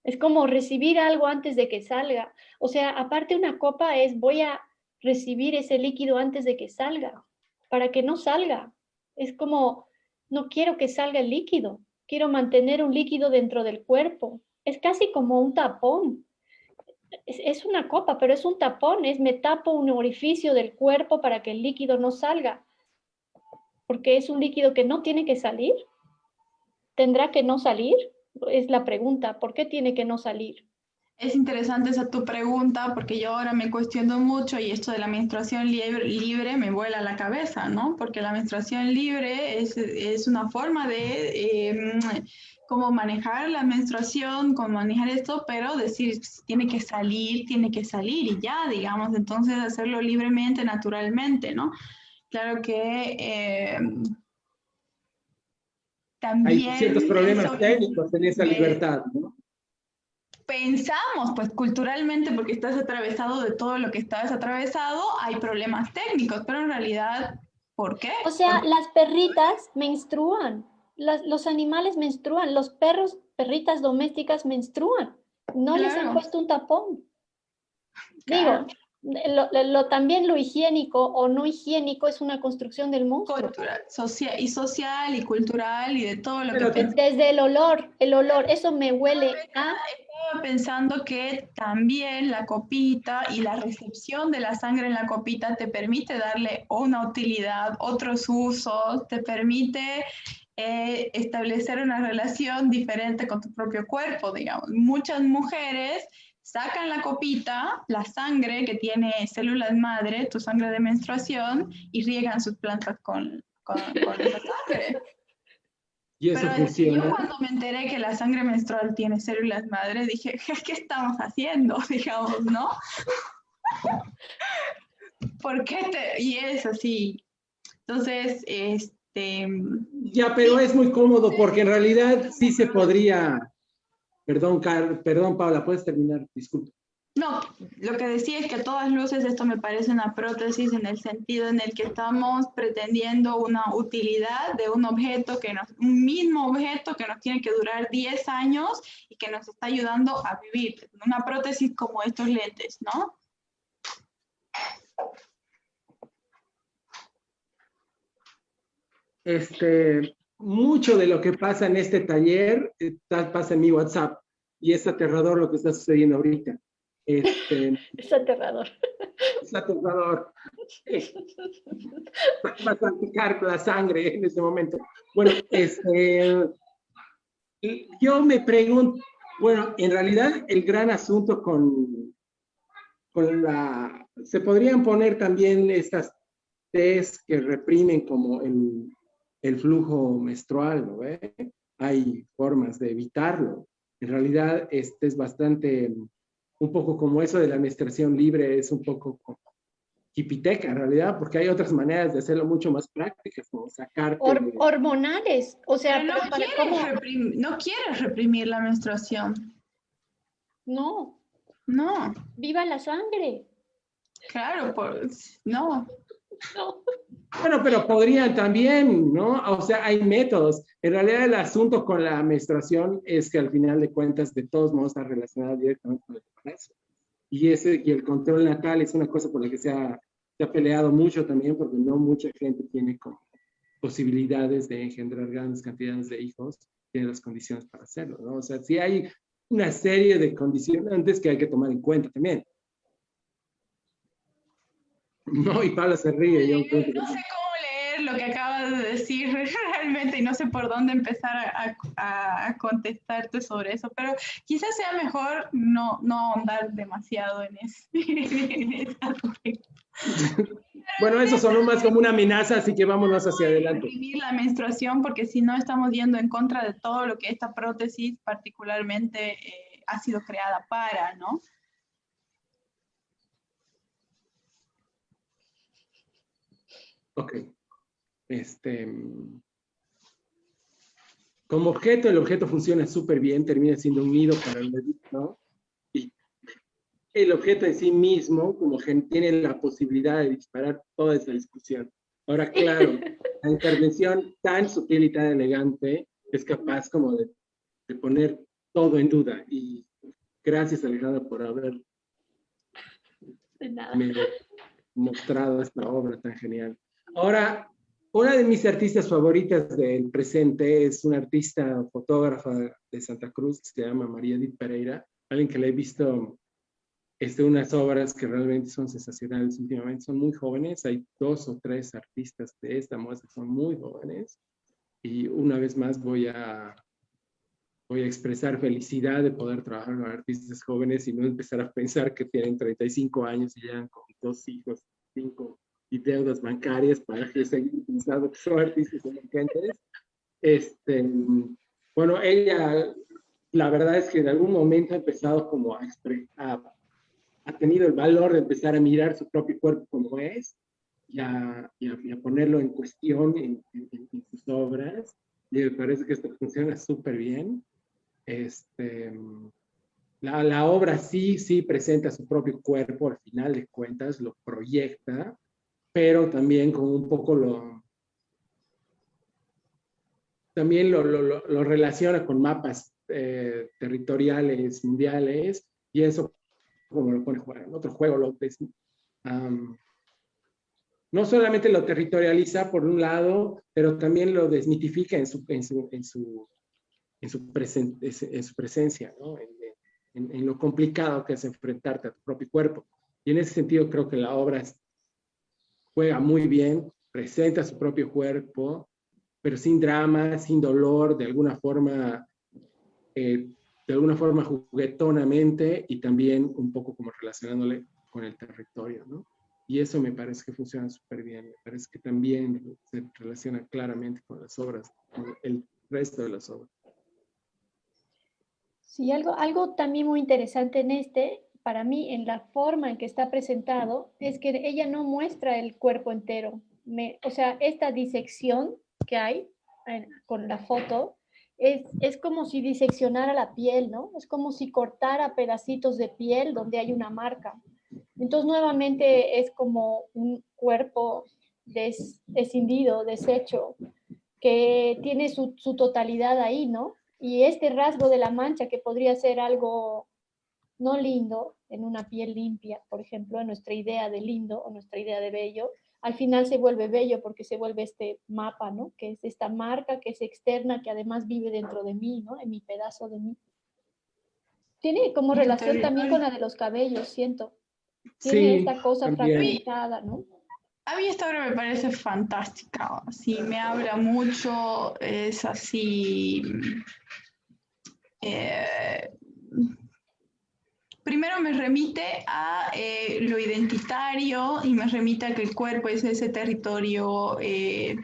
Es como recibir algo antes de que salga. O sea, aparte una copa es voy a recibir ese líquido antes de que salga, para que no salga. Es como, no quiero que salga el líquido, quiero mantener un líquido dentro del cuerpo. Es casi como un tapón. Es una copa, pero es un tapón, me tapo un orificio del cuerpo para que el líquido no salga, porque es un líquido que no tiene que salir. ¿Tendrá que no salir? Es la pregunta, ¿por qué tiene que no salir? Es interesante esa tu pregunta porque yo ahora me cuestiono mucho y esto de la menstruación libre me vuela la cabeza, ¿no? Porque la menstruación libre es una forma de cómo manejar la menstruación, cómo manejar esto, pero decir tiene que salir y ya, digamos, entonces hacerlo libremente, naturalmente, ¿no? Claro que también... Hay ciertos problemas técnicos en esa libertad, ¿no? Pensamos, pues culturalmente, porque estás atravesado de todo lo que estás atravesado, hay problemas técnicos, pero en realidad, ¿por qué? O sea, las perritas menstruan, los animales menstruan, los perros, perritas domésticas menstruan, no les han puesto un tapón. Claro. Digo, también lo higiénico o no higiénico es una construcción del monstruo. Cultural, social y cultural y de todo lo que... Desde el olor, eso me huele a... Estaba pensando que también la copita y la recepción de la sangre en la copita te permite darle una utilidad, otros usos, te permite establecer una relación diferente con tu propio cuerpo, digamos. Muchas mujeres sacan la copita, la sangre que tiene células madre, tu sangre de menstruación, y riegan sus plantas con esa sangre. Y eso pero funciona. Yo cuando me enteré que la sangre menstrual tiene células madre, dije, ¿qué estamos haciendo? Digamos, ¿no? ¿Por qué Y es así. Entonces, Ya, pero es muy cómodo porque en realidad sí se podría... Perdón, Paula, puedes terminar, disculpa. No, lo que decía es que a todas luces esto me parece una prótesis en el sentido en el que estamos pretendiendo una utilidad de un objeto, un mismo objeto que nos tiene que durar 10 años y que nos está ayudando a vivir. Una prótesis como estos lentes, ¿no? Mucho de lo que pasa en este taller pasa en mi WhatsApp y es aterrador lo que está sucediendo ahorita. Es aterrador. Es aterrador. Va a salpicar la sangre en ese momento. Bueno, yo me pregunto, bueno, en realidad el gran asunto con se podrían poner también estas test que reprimen como el flujo menstrual, ¿no ve? Hay formas de evitarlo. En realidad, es bastante un poco como eso de la menstruación libre es un poco como hipiteca en realidad, porque hay otras maneras de hacerlo mucho más prácticas, como sacarte... Hormonales, o sea, Pero no quieres reprimir la menstruación. No. No. ¡Viva la sangre! Claro, pues, no. No. Bueno, pero podrían también, ¿no? O sea, hay métodos. En realidad el asunto con la menstruación es que al final de cuentas, de todos modos, está relacionada directamente con el embarazo. Y el control natal es una cosa por la que se ha peleado mucho también, porque no mucha gente tiene como posibilidades de engendrar grandes cantidades de hijos, tiene las condiciones para hacerlo, ¿no? O sea, sí hay una serie de condicionantes que hay que tomar en cuenta también. No, y Paula se ríe. No sé cómo leer lo que acabas de decir realmente y no sé por dónde empezar a contestarte sobre eso, pero quizás sea mejor no ahondar demasiado en ese aspecto. Bueno, eso sonó más como una amenaza, así que vámonos hacia adelante. Reprimir la menstruación, porque si no estamos yendo en contra de todo lo que esta prótesis particularmente ha sido creada para, ¿no? Ok. Como objeto, el objeto funciona súper bien, termina siendo un nido para el bebé, ¿no? Y el objeto en sí mismo, como que tiene la posibilidad de disparar toda esa discusión. Ahora, claro, la intervención tan sutil y tan elegante es capaz como de poner todo en duda. Y gracias, Alejandra, por haberme mostrado esta obra tan genial. Ahora, una de mis artistas favoritas del presente es una artista fotógrafa de Santa Cruz que se llama María Edith Pereira, alguien que le he visto unas obras que realmente son sensacionales últimamente, son muy jóvenes, hay 2 o 3 artistas de esta muestra que son muy jóvenes, y una vez más voy a expresar felicidad de poder trabajar con artistas jóvenes y no empezar a pensar que tienen 35 años y llegan con 2 hijos, 5 y deudas bancarias para que seguir pensando que son artistas emergentes. Bueno, ella, la verdad es que en algún momento ha empezado como ha tenido el valor de empezar a mirar su propio cuerpo como es y a ponerlo en cuestión en sus obras. Y me parece que esto funciona súper bien. La obra sí presenta su propio cuerpo, al final de cuentas lo proyecta, pero también con un poco también lo relaciona con mapas territoriales, mundiales, y eso como lo pone en otro juego, no solamente lo territorializa por un lado, pero también lo desmitifica en su presencia, ¿no? En lo complicado que es enfrentarte a tu propio cuerpo. Y en ese sentido creo que la obra juega muy bien, presenta su propio cuerpo, pero sin drama, sin dolor, de alguna forma juguetonamente y también un poco como relacionándole con el territorio, ¿no? Y eso me parece que funciona súper bien. Me parece que también se relaciona claramente con las obras, con el resto de las obras. Sí, algo también muy interesante para mí, en la forma en que está presentado, es que ella no muestra el cuerpo entero. O sea, esta disección que hay con la foto es como si diseccionara la piel, ¿no? Es como si cortara pedacitos de piel donde hay una marca. Entonces, nuevamente es como un cuerpo escindido, deshecho, que tiene su totalidad ahí, ¿no? Y este rasgo de la mancha, que podría ser algo no lindo en una piel limpia, por ejemplo, en nuestra idea de lindo o nuestra idea de bello, al final se vuelve bello porque se vuelve este mapa, ¿no? Que es esta marca que es externa, que además vive dentro de mí, ¿no? En mi pedazo de mí. Tiene como relación también con la de los cabellos, siento. Tiene esta cosa fragmentada, ¿no? A mí esta obra me parece fantástica, sí, me habla mucho, es así. Primero me remite a lo identitario y me remite a que el cuerpo es ese territorio, y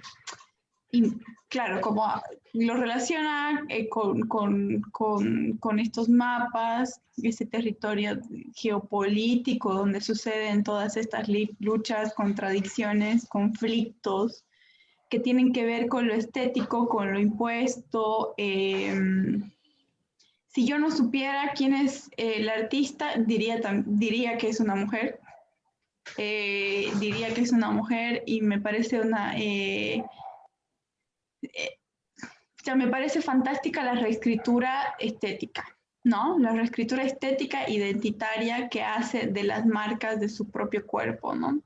claro, como lo relaciona con estos mapas, ese territorio geopolítico donde suceden todas estas luchas, contradicciones, conflictos que tienen que ver con lo estético, con lo impuesto. Si yo no supiera quién es el artista, diría que es una mujer. Diría que es una mujer y me parece me parece fantástica la reescritura estética, ¿no? La reescritura estética identitaria que hace de las marcas de su propio cuerpo, ¿no?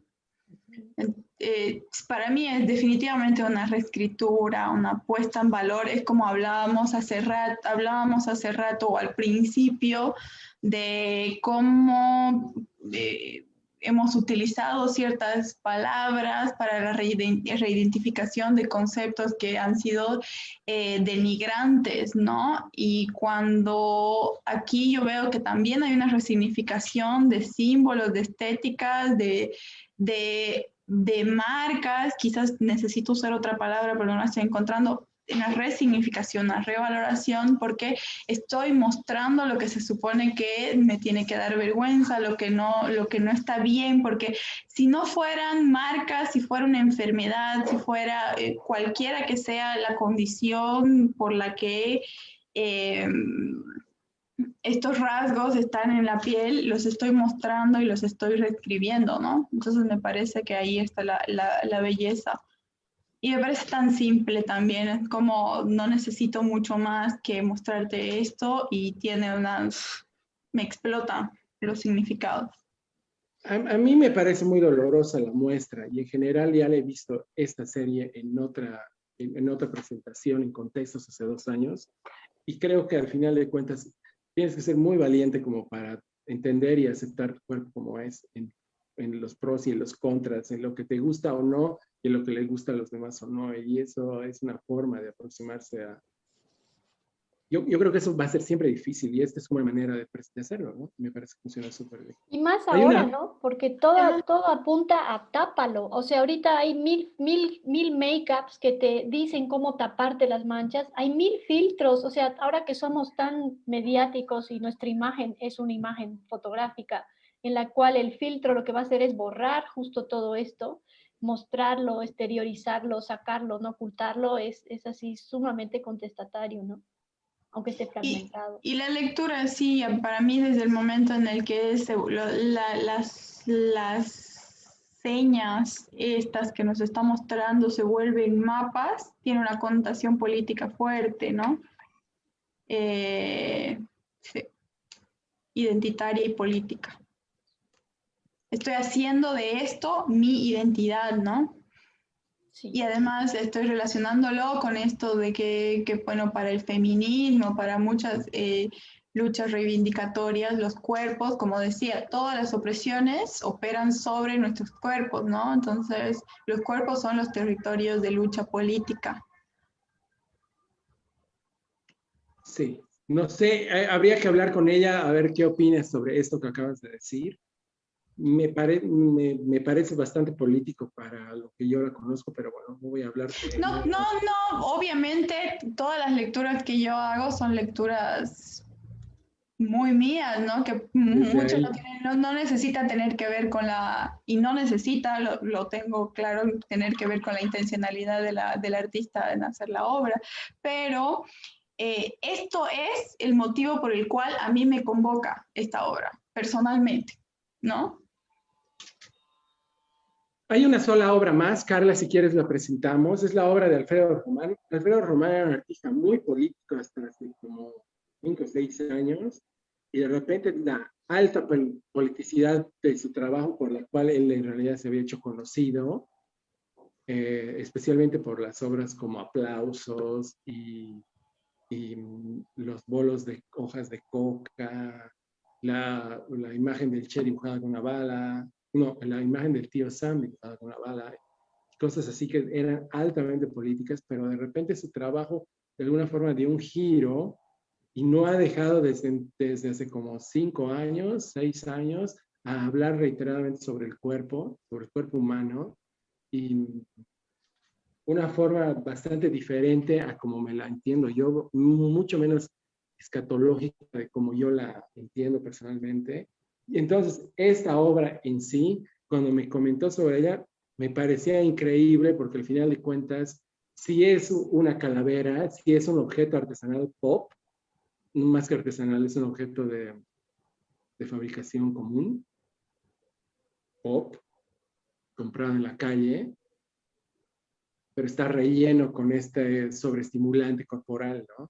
Para mí es definitivamente una reescritura, una puesta en valor. Es como hablábamos hace rato o al principio de cómo hemos utilizado ciertas palabras para la reidentificación de conceptos que han sido denigrantes, ¿no? Y cuando aquí yo veo que también hay una resignificación de símbolos, de estéticas, de marcas, quizás necesito usar otra palabra, pero no la estoy encontrando, una resignificación, una revaloración, porque estoy mostrando lo que se supone que me tiene que dar vergüenza, lo que no está bien, porque si no fueran marcas, si fuera una enfermedad, si fuera cualquiera que sea la condición por la que estos rasgos están en la piel, los estoy mostrando y los estoy reescribiendo, ¿no? Entonces me parece que ahí está la belleza. Y me parece tan simple también, es como no necesito mucho más que mostrarte esto y tiene me explota los significados. A mí me parece muy dolorosa la muestra y en general ya le he visto esta serie en otra presentación en contextos hace 2 años y creo que al final de cuentas tienes que ser muy valiente como para entender y aceptar tu cuerpo como es en los pros y en los contras, en lo que te gusta o no y en lo que le gusta a los demás o no. Y eso es una forma de aproximarse a... Yo creo que eso va a ser siempre difícil y esta es una manera de hacerlo, ¿no? Me parece que funciona súper bien. Y más Hay ahora, una... ¿no? Porque todo apunta a tápalo. O sea, ahorita hay mil make-ups que te dicen cómo taparte las manchas. Hay 1000 filtros. O sea, ahora que somos tan mediáticos y nuestra imagen es una imagen fotográfica en la cual el filtro lo que va a hacer es borrar justo todo esto, mostrarlo, exteriorizarlo, sacarlo, no ocultarlo, es así sumamente contestatario, ¿no? Aunque esté fragmentado. Y la lectura, sí, para mí desde el momento en el que las señas estas que nos está mostrando se vuelven mapas, tiene una connotación política fuerte, ¿no? Sí, identitaria y política. Estoy haciendo de esto mi identidad, ¿no? Sí. Y además estoy relacionándolo con esto de que bueno, para el feminismo, para muchas luchas reivindicatorias, los cuerpos, como decía, todas las opresiones operan sobre nuestros cuerpos, ¿no? Entonces, los cuerpos son los territorios de lucha política. Sí, no sé, habría que hablar con ella a ver qué opinas sobre esto que acabas de decir. Me parece bastante político para lo que yo la conozco, pero bueno, no voy a hablar de... No, obviamente todas las lecturas que yo hago son lecturas muy mías, ¿no? Que mucho no necesita tener que ver con y no necesita, lo tengo claro, tener que ver con la intencionalidad del artista en hacer la obra, pero esto es el motivo por el cual a mí me convoca esta obra, personalmente, ¿no? Hay una sola obra más, Carla, si quieres la presentamos, es la obra de Alfredo Román. Alfredo Román era un artista muy político hasta hace como 5 o 6 años, y de repente la alta politicidad de su trabajo, por la cual él en realidad se había hecho conocido, especialmente por las obras como Aplausos y los bolos de hojas de coca, la imagen del Che dibujada con una bala, no, la imagen del tío Sam dibujada con una bala, cosas así que eran altamente políticas, pero de repente su trabajo de alguna forma dio un giro y no ha dejado desde hace como 5 años, 6 años, a hablar reiteradamente sobre el cuerpo humano, y una forma bastante diferente a como me la entiendo yo, mucho menos escatológica de como yo la entiendo personalmente. Y entonces, esta obra en sí, cuando me comentó sobre ella, me parecía increíble porque al final de cuentas, si es una calavera, si es un objeto artesanal pop, no más que artesanal, es un objeto de fabricación común, pop, comprado en la calle, pero está relleno con este sobreestimulante corporal, ¿no?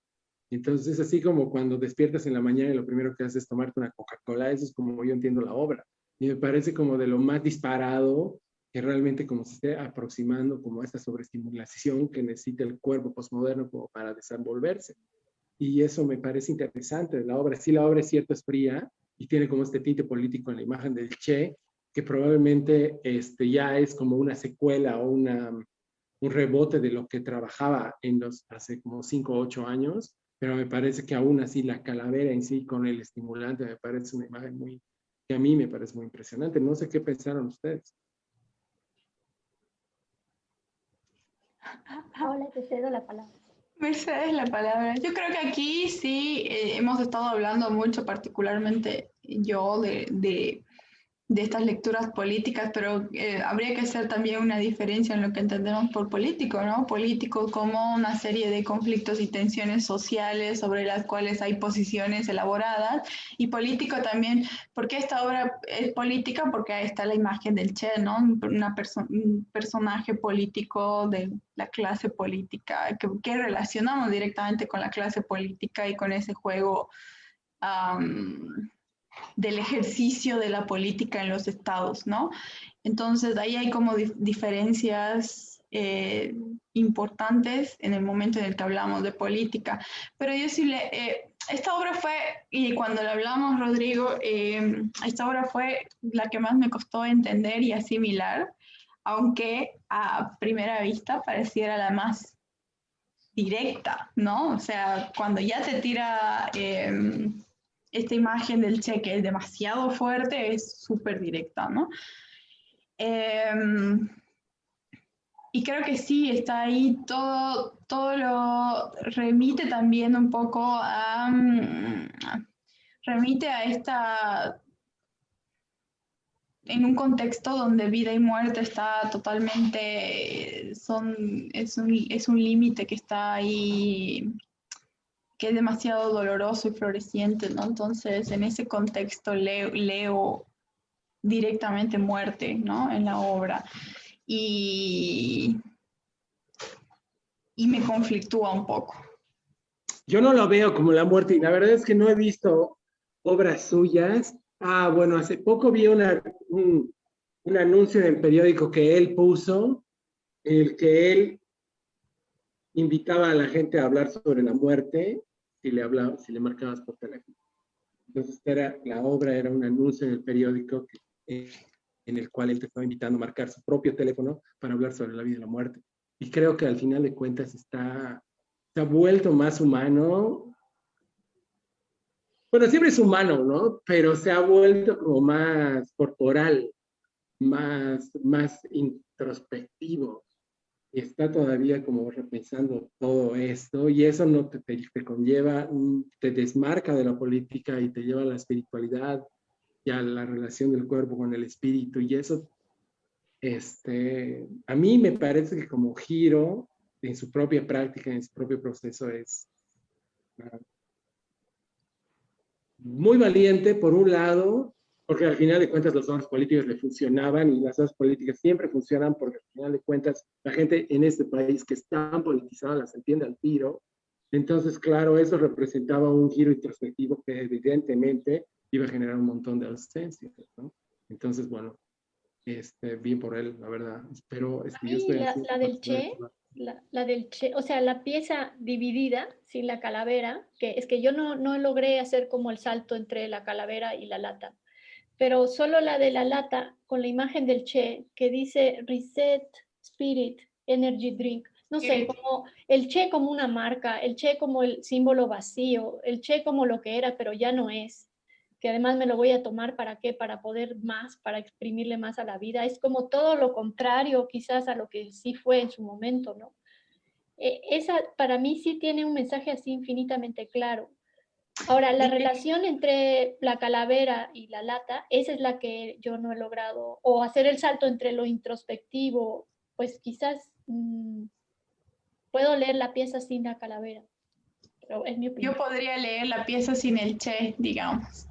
Entonces es así como cuando despiertas en la mañana y lo primero que haces es tomarte una Coca-Cola, eso es como yo entiendo la obra. Y me parece como de lo más disparado que realmente como se esté aproximando como a esta sobreestimulación que necesita el cuerpo postmoderno como para desenvolverse. Y eso me parece interesante de la obra. Sí, la obra es cierto, es fría y tiene como este tinte político en la imagen del Che, que probablemente ya es como una secuela o un rebote de lo que trabajaba hace como 5 o 8 años, pero me parece que aún así la calavera en sí con el estimulante me parece una imagen que a mí me parece muy impresionante. No sé qué pensaron ustedes. Ahora te cedo la palabra. Mercedes, la palabra. Yo creo que aquí sí hemos estado hablando mucho, particularmente yo, de estas lecturas políticas, pero habría que hacer también una diferencia en lo que entendemos por político, ¿no? Político como una serie de conflictos y tensiones sociales sobre las cuales hay posiciones elaboradas, y político también, porque esta obra es política, porque ahí está la imagen del Che, ¿no? Un personaje político de la clase política, que relacionamos directamente con la clase política y con ese juego del ejercicio de la política en los estados, ¿no? Entonces, ahí hay como diferencias importantes en el momento en el que hablamos de política. Pero yo sí esta obra fue, y cuando la hablamos, Rodrigo, esta obra fue la que más me costó entender y asimilar, aunque a primera vista pareciera la más directa, ¿no? O sea, cuando ya te tira esta imagen del Che que es demasiado fuerte, es súper directa, ¿no? Y creo que sí, está ahí todo lo remite también un poco remite a esta, en un contexto donde vida y muerte está totalmente, es un límite que está ahí, que es demasiado doloroso y floreciente, ¿no? Entonces, en ese contexto leo directamente muerte, ¿no? En la obra. Y, y me conflictúa un poco. Yo no lo veo como la muerte y la verdad es que no he visto obras suyas. Ah, bueno, hace poco vi un anuncio en el periódico que él puso, en el que él invitaba a la gente a hablar sobre la muerte si le marcabas por teléfono. Entonces la obra era un anuncio en el periódico en el cual él te estaba invitando a marcar su propio teléfono para hablar sobre la vida y la muerte. Y creo que al final de cuentas se ha vuelto más humano. Bueno, siempre es humano, ¿no? Pero se ha vuelto como más corporal, más introspectivo. Está todavía como repensando todo esto y eso no te conlleva, te desmarca de la política y te lleva a la espiritualidad y a la relación del cuerpo con el espíritu y eso, a mí me parece que como giro en su propia práctica, en su propio proceso es muy valiente por un lado, porque al final de cuentas las obras políticas le funcionaban y las obras políticas siempre funcionan porque al final de cuentas la gente en este país que es tan politizada las entiende al tiro. Entonces, claro, eso representaba un giro introspectivo que evidentemente iba a generar un montón de ausencias, ¿no? Entonces, bueno, bien por él, la verdad. Pero yo estoy La, así. la del Che, la del Che, o sea, la pieza dividida sin la calavera, que es que yo no logré hacer como el salto entre la calavera y la lata, pero solo la de la lata con la imagen del Che que dice Reset Spirit Energy Drink. No sé, como el Che como una marca, el Che como el símbolo vacío, el Che como lo que era, pero ya no es. que además me lo voy a tomar ¿para qué? Para poder más, para exprimirle más a la vida. Es como todo lo contrario quizás a lo que sí fue en su momento, ¿no? Esa para mí sí tiene un mensaje así infinitamente claro. Ahora, la relación entre la calavera y la lata, esa es la que yo no he logrado, o hacer el salto entre lo introspectivo, pues quizás puedo leer la pieza sin la calavera, pero es mi opinión. Yo podría leer la pieza sin el Che, digamos.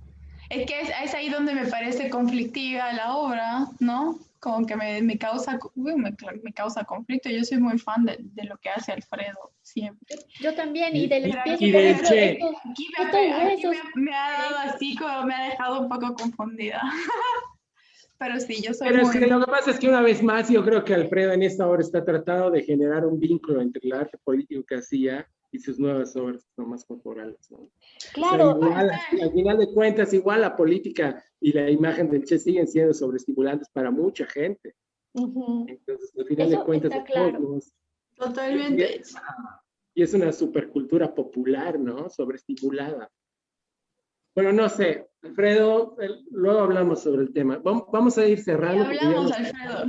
Es que es ahí donde me parece conflictiva la obra, ¿no? Como que me causa conflicto. Yo soy muy fan de lo que hace Alfredo, siempre. Yo también, y de las piezas, y por del ejemplo, Che. Aquí me ha dado así como me ha dejado un poco confundida. Pero sí, yo soy Pero muy... es que lo que pasa es que una vez más yo creo que Alfredo en esta obra está tratando de generar un vínculo entre el arte político que hacía y sus nuevas obras que son más corporales, ¿no? Claro. O sea, igual, al final de cuentas, igual la política y la imagen del Che siguen siendo sobreestimulantes para mucha gente. Entonces, al final de cuentas, está claro. Totalmente. Y es una supercultura popular, ¿no? Sobreestimulada. Bueno, no sé, Alfredo, luego hablamos sobre el tema. Vamos a ir cerrando. Hablamos, Alfredo.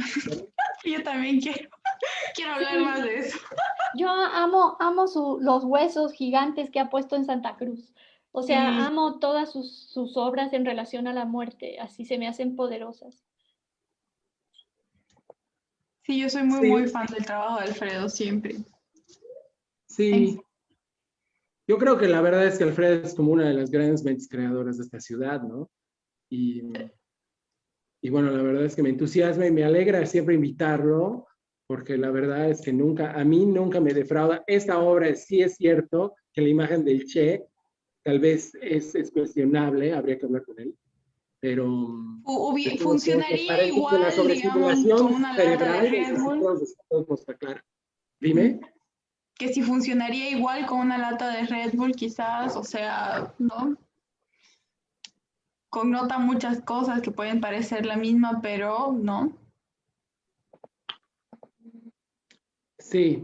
Yo también quiero hablar más de eso. Yo amo los huesos gigantes que ha puesto en Santa Cruz. O sea, amo todas sus obras en relación a la muerte. Así se me hacen poderosas. Sí, yo soy muy fan del trabajo de Alfredo, siempre. Sí. Yo creo que la verdad es que Alfredo es como una de las grandes mentes creadoras de esta ciudad, ¿no? Y bueno, la verdad es que me entusiasma y me alegra siempre invitarlo, porque la verdad es que a mí nunca me defrauda. Esta obra sí es cierto que la imagen del Che tal vez es cuestionable, habría que hablar con él, pero funcionaría igual, digamos, con una lata de Red Bull. Dime. Que si funcionaría igual con una lata de Red Bull, quizás, o sea, ¿no? Connota muchas cosas que pueden parecer la misma, pero no. Sí.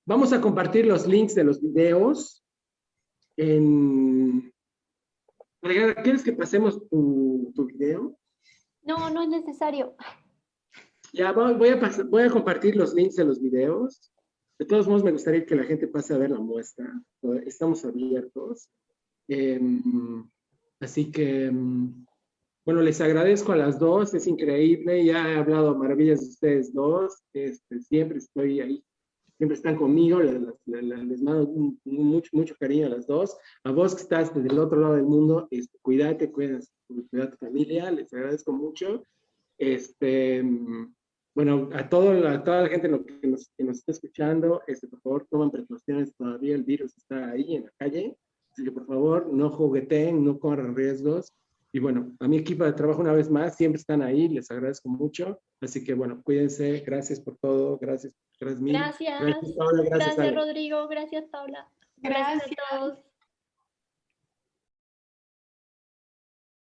Vamos a compartir los links de los videos. ¿Quieres que pasemos tu video? No, no es necesario. Ya, voy a compartir los links de los videos. De todos modos, me gustaría que la gente pase a ver la muestra. Estamos abiertos. Así que, bueno, les agradezco a las dos. Es increíble. Ya he hablado maravillas de ustedes dos. Siempre estoy ahí. Siempre están conmigo. Les mando mucho cariño a las dos. A vos que estás desde el otro lado del mundo, cuídate, cuida a tu familia. Les agradezco mucho. Bueno, a toda la gente que nos está escuchando, por favor, tomen precauciones, todavía el virus está ahí en la calle, así que por favor, no jugueteen, no corran riesgos. Y bueno, a mi equipo de trabajo una vez más, siempre están ahí, les agradezco mucho, así que bueno, cuídense, gracias por todo, gracias Mil. Gracias, Paula, gracias Rodrigo, gracias Paula. Gracias a todos.